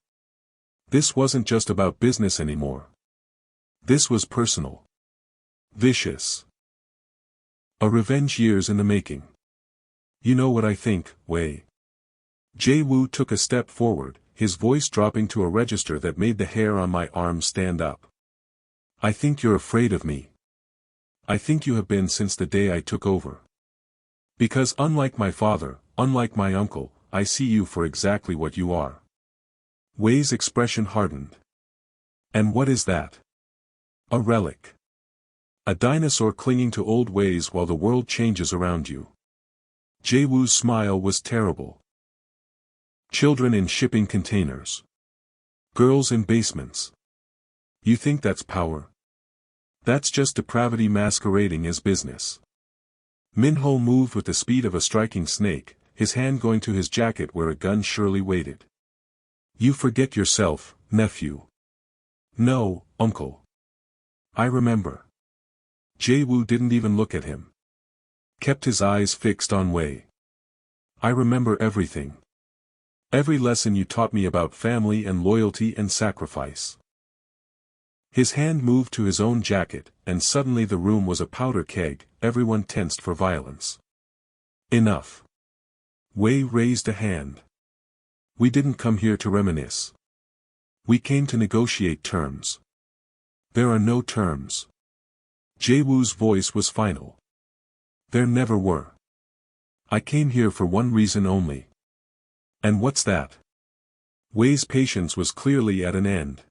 This wasn't just about business anymore. This was personal. Vicious. A revenge years in the making. You know what I think, Wei. Jae-woo took a step forward, his voice dropping to a register that made the hair on my arm stand up. I think you're afraid of me. I think you have been since the day I took over. Because unlike my father, unlike my uncle, I see you for exactly what you are. Wei's expression hardened. And what is that? A relic. A dinosaur clinging to old ways while the world changes around you. Jae-woo's smile was terrible. Children in shipping containers. Girls in basements. You think that's power? That's just depravity masquerading as business. Minho moved with the speed of a striking snake, his hand going to his jacket where a gun surely waited. You forget yourself, nephew. No, uncle. I remember. Jae-woo didn't even look at him. Kept his eyes fixed on Wei. I remember everything. Every lesson you taught me about family and loyalty and sacrifice. His hand moved to his own jacket, and suddenly the room was a powder keg, everyone tensed for violence. Enough. Wei raised a hand. We didn't come here to reminisce. We came to negotiate terms. There are no terms. Jae-woo's voice was final. There never were. I came here for one reason only. And what's that? Wei's patience was clearly at an end.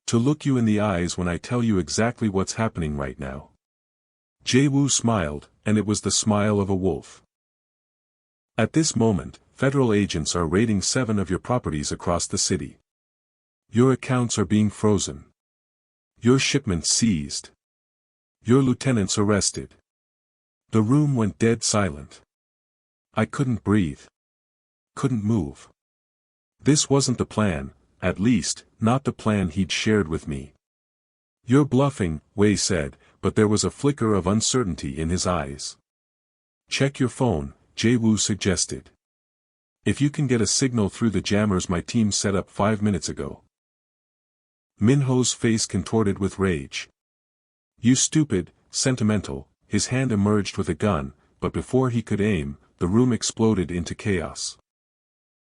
To look you in the eyes when I tell you exactly what's happening right now. Jae-woo smiled, and it was the smile of a wolf. At this moment, federal agents are raiding 7 of your properties across the city. Your accounts are being frozen. Your shipments seized. Your lieutenants arrested. The room went dead silent. I couldn't breathe. Couldn't move. This wasn't the plan, at least, not the plan he'd shared with me. You're bluffing, Wei said, but there was a flicker of uncertainty in his eyes. Check your phone, Jae-woo suggested. If you can get a signal through the jammers my team set up 5 minutes ago. Minho's face contorted with rage. You stupid, sentimental, his hand emerged with a gun, but before he could aim, the room exploded into chaos.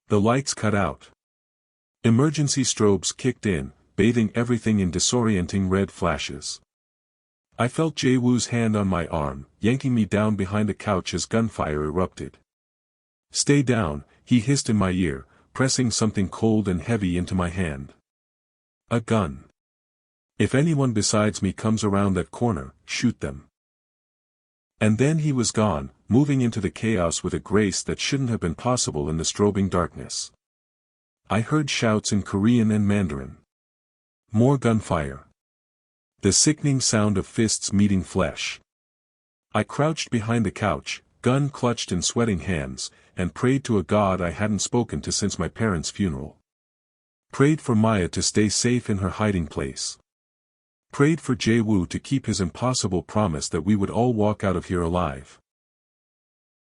The lights cut out. Emergency strobes kicked in, bathing everything in disorienting red flashes. I felt Jae-woo's hand on my arm, yanking me down behind a couch as gunfire erupted. Stay down, he hissed in my ear, pressing something cold and heavy into my hand. A gun. If anyone besides me comes around that corner, shoot them. And then he was gone, moving into the chaos with a grace that shouldn't have been possible in the strobing darkness. I heard shouts in Korean and Mandarin. More gunfire. The sickening sound of fists meeting flesh. I crouched behind the couch, gun clutched in sweating hands, and prayed to a God I hadn't spoken to since my parents' funeral. Prayed for Maya to stay safe in her hiding place. Prayed for Jae-woo to keep his impossible promise that we would all walk out of here alive.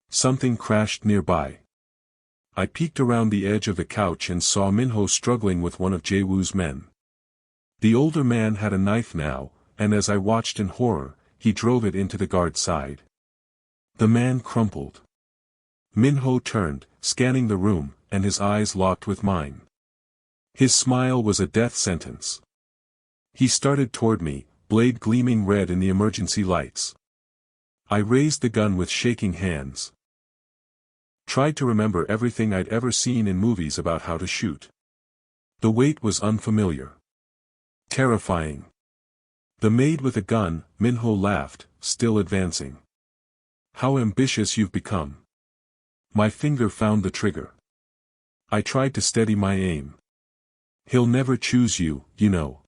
Something crashed nearby. I peeked around the edge of the couch and saw Minho struggling with one of Jae-woo's men. The older man had a knife now, and as I watched in horror, he drove it into the guard's side. The man crumpled. Minho turned, scanning the room, and his eyes locked with mine. His smile was a death sentence. He started toward me, blade gleaming red in the emergency lights. I raised the gun with shaking hands. Tried to remember everything I'd ever seen in movies about how to shoot. The weight was unfamiliar. Terrifying. The maid with a gun, Minho laughed, still advancing. How ambitious you've become. My finger found the trigger. I tried to steady my aim. He'll never choose you, you know.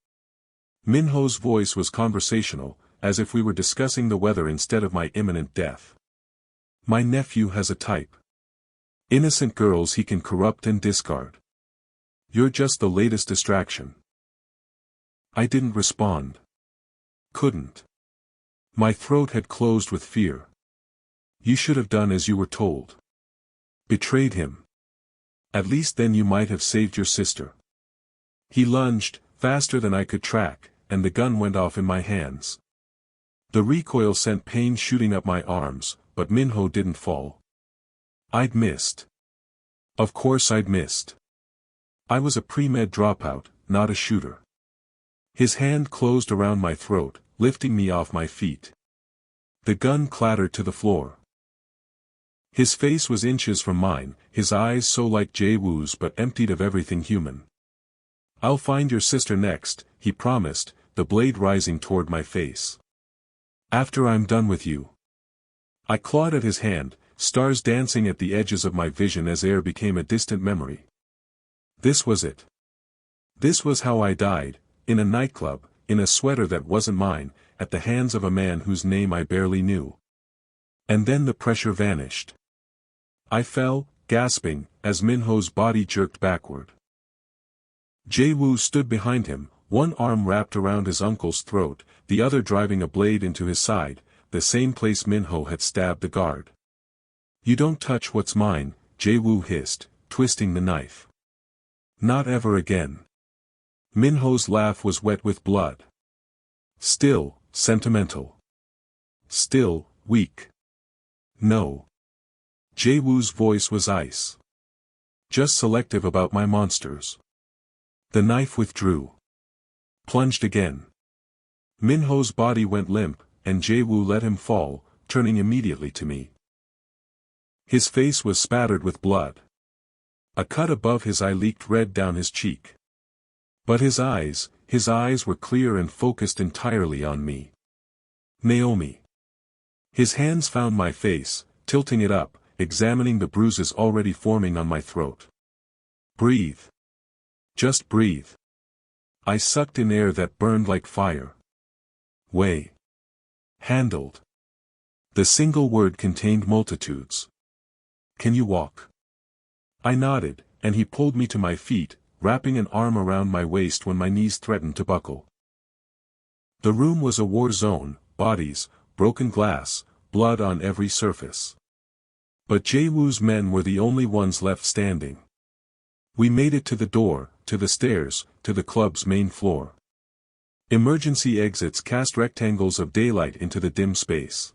Minho's voice was conversational, as if we were discussing the weather instead of my imminent death. My nephew has a type. Innocent girls he can corrupt and discard. You're just the latest distraction. I didn't respond. Couldn't. My throat had closed with fear. You should have done as you were told. Betrayed him. At least then you might have saved your sister. He lunged, faster than I could track, and the gun went off in my hands. The recoil sent pain shooting up my arms, but Minho didn't fall. I'd missed. Of course I'd missed. I was a pre-med dropout, not a shooter. His hand closed around my throat, lifting me off my feet. The gun clattered to the floor. His face was inches from mine, his eyes so like Jae-woo's but emptied of everything human. I'll find your sister next, he promised, the blade rising toward my face. After I'm done with you. I clawed at his hand, stars dancing at the edges of my vision as air became a distant memory. This was it. This was how I died, in a nightclub, in a sweater that wasn't mine, at the hands of a man whose name I barely knew. And then the pressure vanished. I fell, gasping, as Minho's body jerked backward. Jae-woo stood behind him, one arm wrapped around his uncle's throat, the other driving a blade into his side, the same place Minho had stabbed the guard. You don't touch what's mine, Jae-woo hissed, twisting the knife. Not ever again. Minho's laugh was wet with blood. Still, sentimental. Still, weak. No. Jae-woo's voice was ice. Just selective about my monsters. The knife withdrew. Plunged again. Minho's body went limp, and Jae-woo let him fall, turning immediately to me. His face was spattered with blood. A cut above his eye leaked red down his cheek. But his eyes were clear and focused entirely on me. Naomi. His hands found my face, tilting it up, examining the bruises already forming on my throat. Breathe. Just breathe. I sucked in air that burned like fire. Way. Handled. The single word contained multitudes. Can you walk? I nodded, and he pulled me to my feet, wrapping an arm around my waist when my knees threatened to buckle. The room was a war zone, bodies, broken glass, blood on every surface. But Jae-woo's men were the only ones left standing. We made it to the door, to the stairs, to the club's main floor. Emergency exits cast rectangles of daylight into the dim space.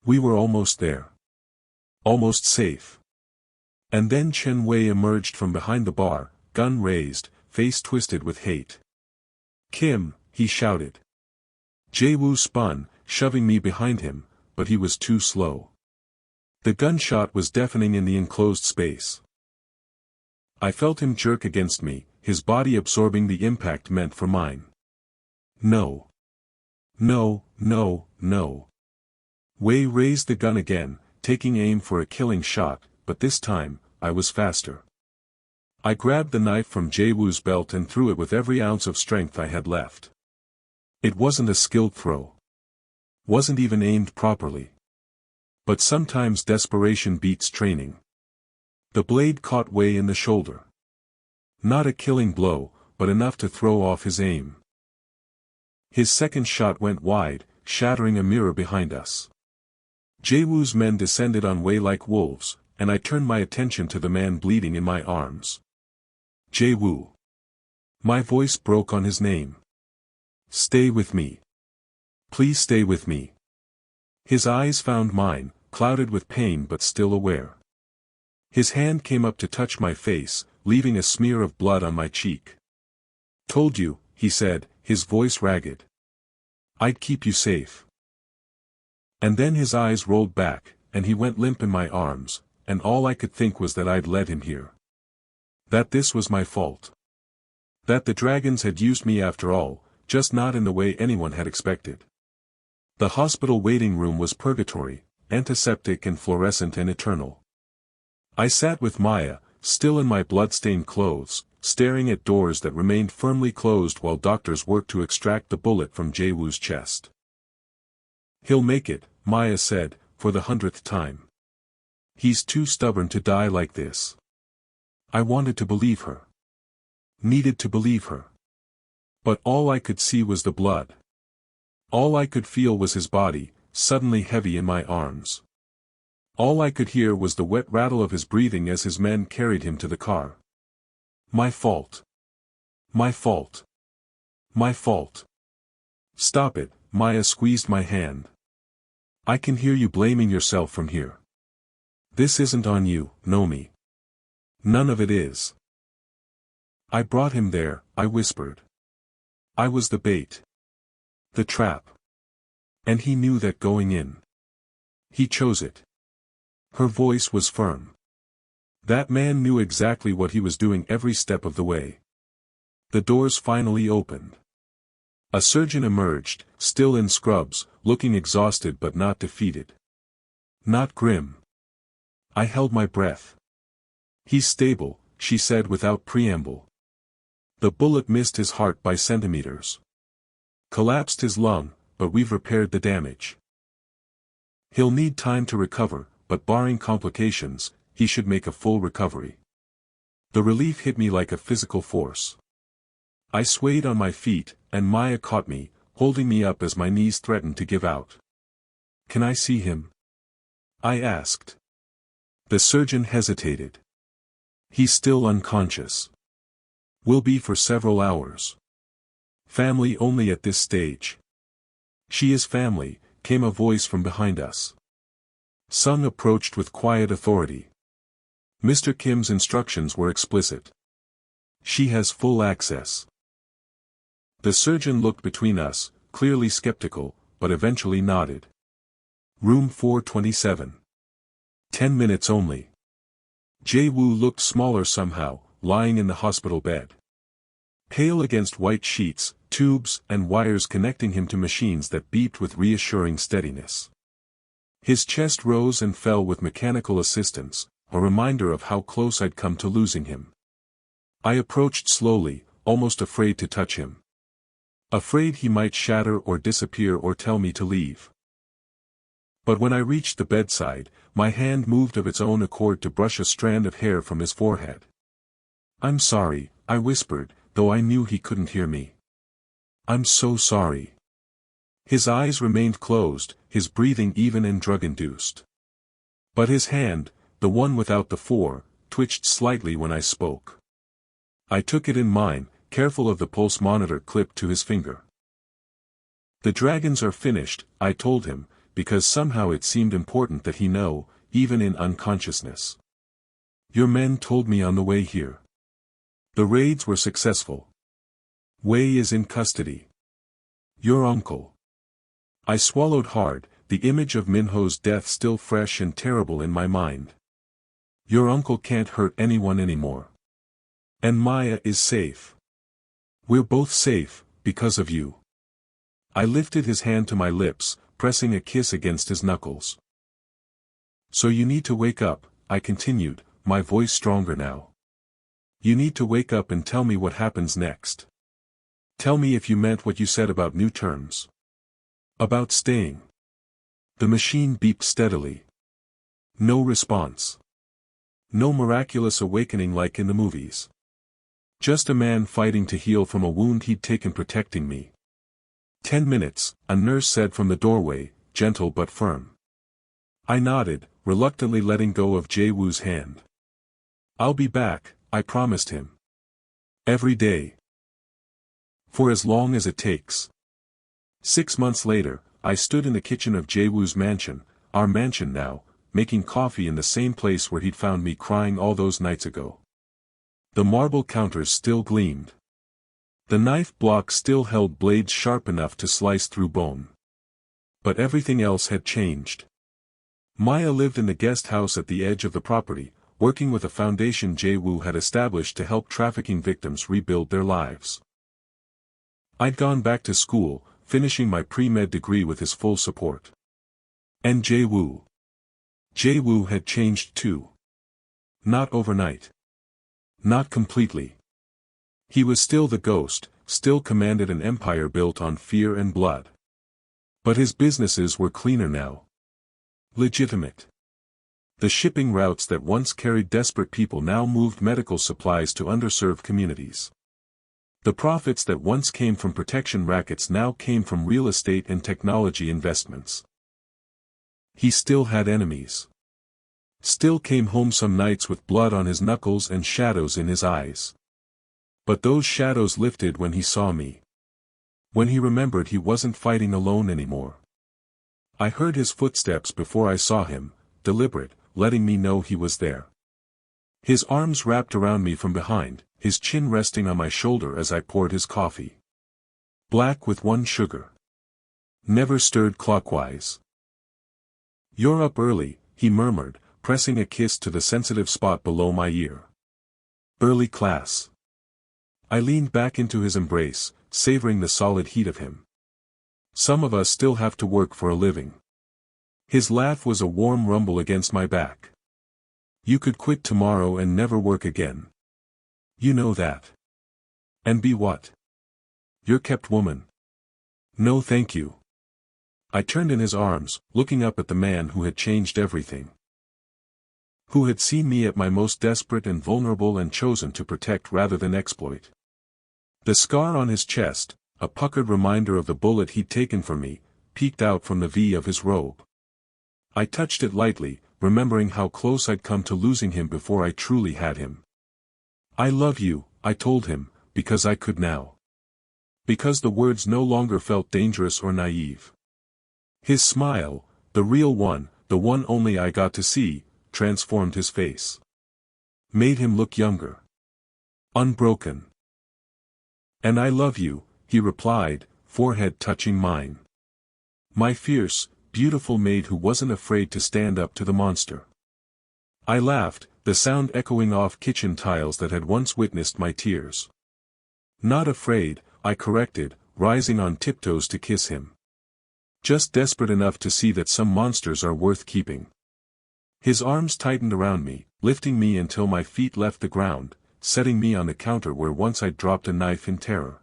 We were almost there. Almost safe. And then Chen Wei emerged from behind the bar, gun raised, face twisted with hate. Kim, he shouted. Jae-woo spun, shoving me behind him, but he was too slow. The gunshot was deafening in the enclosed space. I felt him jerk against me, his body absorbing the impact meant for mine. No. No, no, no. Wei raised the gun again, taking aim for a killing shot, but this time, I was faster. I grabbed the knife from Jae-woo's belt and threw it with every ounce of strength I had left. It wasn't a skilled throw. Wasn't even aimed properly. But sometimes desperation beats training. The blade caught Wei in the shoulder. Not a killing blow, but enough to throw off his aim. His second shot went wide, shattering a mirror behind us. Jae-woo's men descended on Wei like wolves, and I turned my attention to the man bleeding in my arms. Jae-woo. My voice broke on his name. Stay with me. Please stay with me. His eyes found mine, clouded with pain but still aware. His hand came up to touch my face, leaving a smear of blood on my cheek. Told you, he said, his voice ragged. I'd keep you safe. And then his eyes rolled back, and he went limp in my arms, and all I could think was that I'd led him here. That this was my fault. That the dragons had used me after all, just not in the way anyone had expected. The hospital waiting room was purgatory, antiseptic and fluorescent and eternal. I sat with Maya, still in my blood-stained clothes, staring at doors that remained firmly closed while doctors worked to extract the bullet from Jae-woo's chest. He'll make it, Maya said, for the 100th time. He's too stubborn to die like this. I wanted to believe her. Needed to believe her. But all I could see was the blood. All I could feel was his body, suddenly heavy in my arms. All I could hear was the wet rattle of his breathing as his men carried him to the car. My fault. My fault. My fault. Stop it, Maya squeezed my hand. I can hear you blaming yourself from here. This isn't on you, Nomi. None of it is. I brought him there, I whispered. I was the bait. The trap. And he knew that going in. He chose it. Her voice was firm. That man knew exactly what he was doing every step of the way. The doors finally opened. A surgeon emerged, still in scrubs, looking exhausted but not defeated. Not grim. I held my breath. He's stable, she said without preamble. The bullet missed his heart by centimeters. Collapsed his lung, but we've repaired the damage. He'll need time to recover, but barring complications, he should make a full recovery. The relief hit me like a physical force. I swayed on my feet, and Maya caught me, holding me up as my knees threatened to give out. Can I see him? I asked. The surgeon hesitated. He's still unconscious. Will be for several hours. Family only at this stage. She is family, came a voice from behind us. Sung approached with quiet authority. Mr. Kim's instructions were explicit. She has full access. The surgeon looked between us, clearly skeptical, but eventually nodded. Room 427. 10 minutes only. Jae-woo looked smaller somehow, lying in the hospital bed. Pale against white sheets, tubes and wires connecting him to machines that beeped with reassuring steadiness. His chest rose and fell with mechanical assistance, a reminder of how close I'd come to losing him. I approached slowly, almost afraid to touch him. Afraid he might shatter or disappear or tell me to leave. But when I reached the bedside, my hand moved of its own accord to brush a strand of hair from his forehead. "I'm sorry," I whispered, though I knew he couldn't hear me. "I'm so sorry." His eyes remained closed, his breathing even and drug-induced. But his hand, the one without the four, twitched slightly when I spoke. I took it in mine, careful of the pulse monitor clipped to his finger. "The dragons are finished," I told him, because somehow it seemed important that he know, even in unconsciousness. "Your men told me on the way here. The raids were successful. Wei is in custody. Your uncle." I swallowed hard, the image of Minho's death still fresh and terrible in my mind. "Your uncle can't hurt anyone anymore. And Maya is safe. We're both safe, because of you." I lifted his hand to my lips, pressing a kiss against his knuckles. "So you need to wake up," I continued, my voice stronger now. "You need to wake up and tell me what happens next. Tell me if you meant what you said about new terms. About staying." The machine beeped steadily. No response. No miraculous awakening like in the movies. Just a man fighting to heal from a wound he'd taken protecting me. 10 minutes, a nurse said from the doorway, gentle but firm. I nodded, reluctantly letting go of Jae-woo's hand. "I'll be back," I promised him. "Every day. For as long as it takes." 6 months later, I stood in the kitchen of Jae-woo's mansion, our mansion now, making coffee in the same place where he'd found me crying all those nights ago. The marble counters still gleamed. The knife block still held blades sharp enough to slice through bone. But everything else had changed. Maya lived in the guest house at the edge of the property, working with a foundation Jae-woo had established to help trafficking victims rebuild their lives. I'd gone back to school, finishing my pre-med degree with his full support. And Jae-woo. Jae-woo had changed too. Not overnight. Not completely. He was still the ghost, still commanded an empire built on fear and blood. But his businesses were cleaner now. Legitimate. The shipping routes that once carried desperate people now moved medical supplies to underserved communities. The profits that once came from protection rackets now came from real estate and technology investments. He still had enemies. Still came home some nights with blood on his knuckles and shadows in his eyes. But those shadows lifted when he saw me. When he remembered he wasn't fighting alone anymore. I heard his footsteps before I saw him, deliberate, letting me know he was there. His arms wrapped around me from behind, his chin resting on my shoulder as I poured his coffee. Black with one sugar. Never stirred clockwise. "You're up early," he murmured, pressing a kiss to the sensitive spot below my ear. "Early class." I leaned back into his embrace, savoring the solid heat of him. "Some of us still have to work for a living." His laugh was a warm rumble against my back. "You could quit tomorrow and never work again. You know that. And be what? Your kept woman." "No thank you." I turned in his arms, looking up at the man who had changed everything. Who had seen me at my most desperate and vulnerable and chosen to protect rather than exploit. The scar on his chest, a puckered reminder of the bullet he'd taken from me, peeked out from the V of his robe. I touched it lightly, remembering how close I'd come to losing him before I truly had him. "I love you," I told him, because I could now. Because the words no longer felt dangerous or naive. His smile, the real one, the one only I got to see, transformed his face. Made him look younger. Unbroken. "And I love you," he replied, forehead touching mine. My fierce, beautiful maid who wasn't afraid to stand up to the monster. I laughed, the sound echoing off kitchen tiles that had once witnessed my tears. "Not afraid," I corrected, rising on tiptoes to kiss him. "Just desperate enough to see that some monsters are worth keeping." His arms tightened around me, lifting me until my feet left the ground, setting me on the counter where once I'd dropped a knife in terror.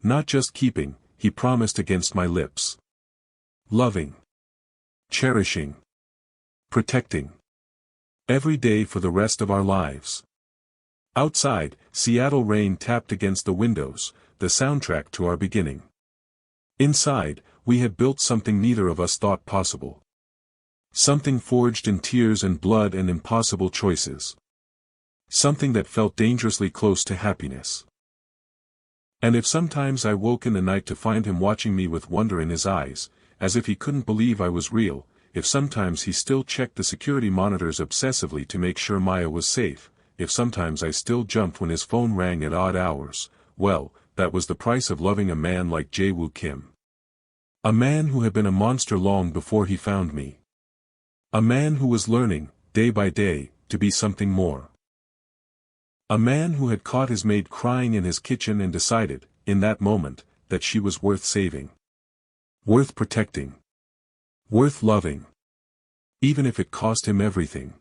"Not just keeping," he promised against my lips. "Loving. Cherishing. Protecting. Every day for the rest of our lives." Outside, Seattle rain tapped against the windows, the soundtrack to our beginning. Inside, we had built something neither of us thought possible. Something forged in tears and blood and impossible choices. Something that felt dangerously close to happiness. And if sometimes I woke in the night to find him watching me with wonder in his eyes, as if he couldn't believe I was real, if sometimes he still checked the security monitors obsessively to make sure Maya was safe, if sometimes I still jumped when his phone rang at odd hours, well, that was the price of loving a man like Jae-woo Kim. A man who had been a monster long before he found me. A man who was learning, day by day, to be something more. A man who had caught his maid crying in his kitchen and decided, in that moment, that she was worth saving. Worth protecting. Worth loving. Even if it cost him everything.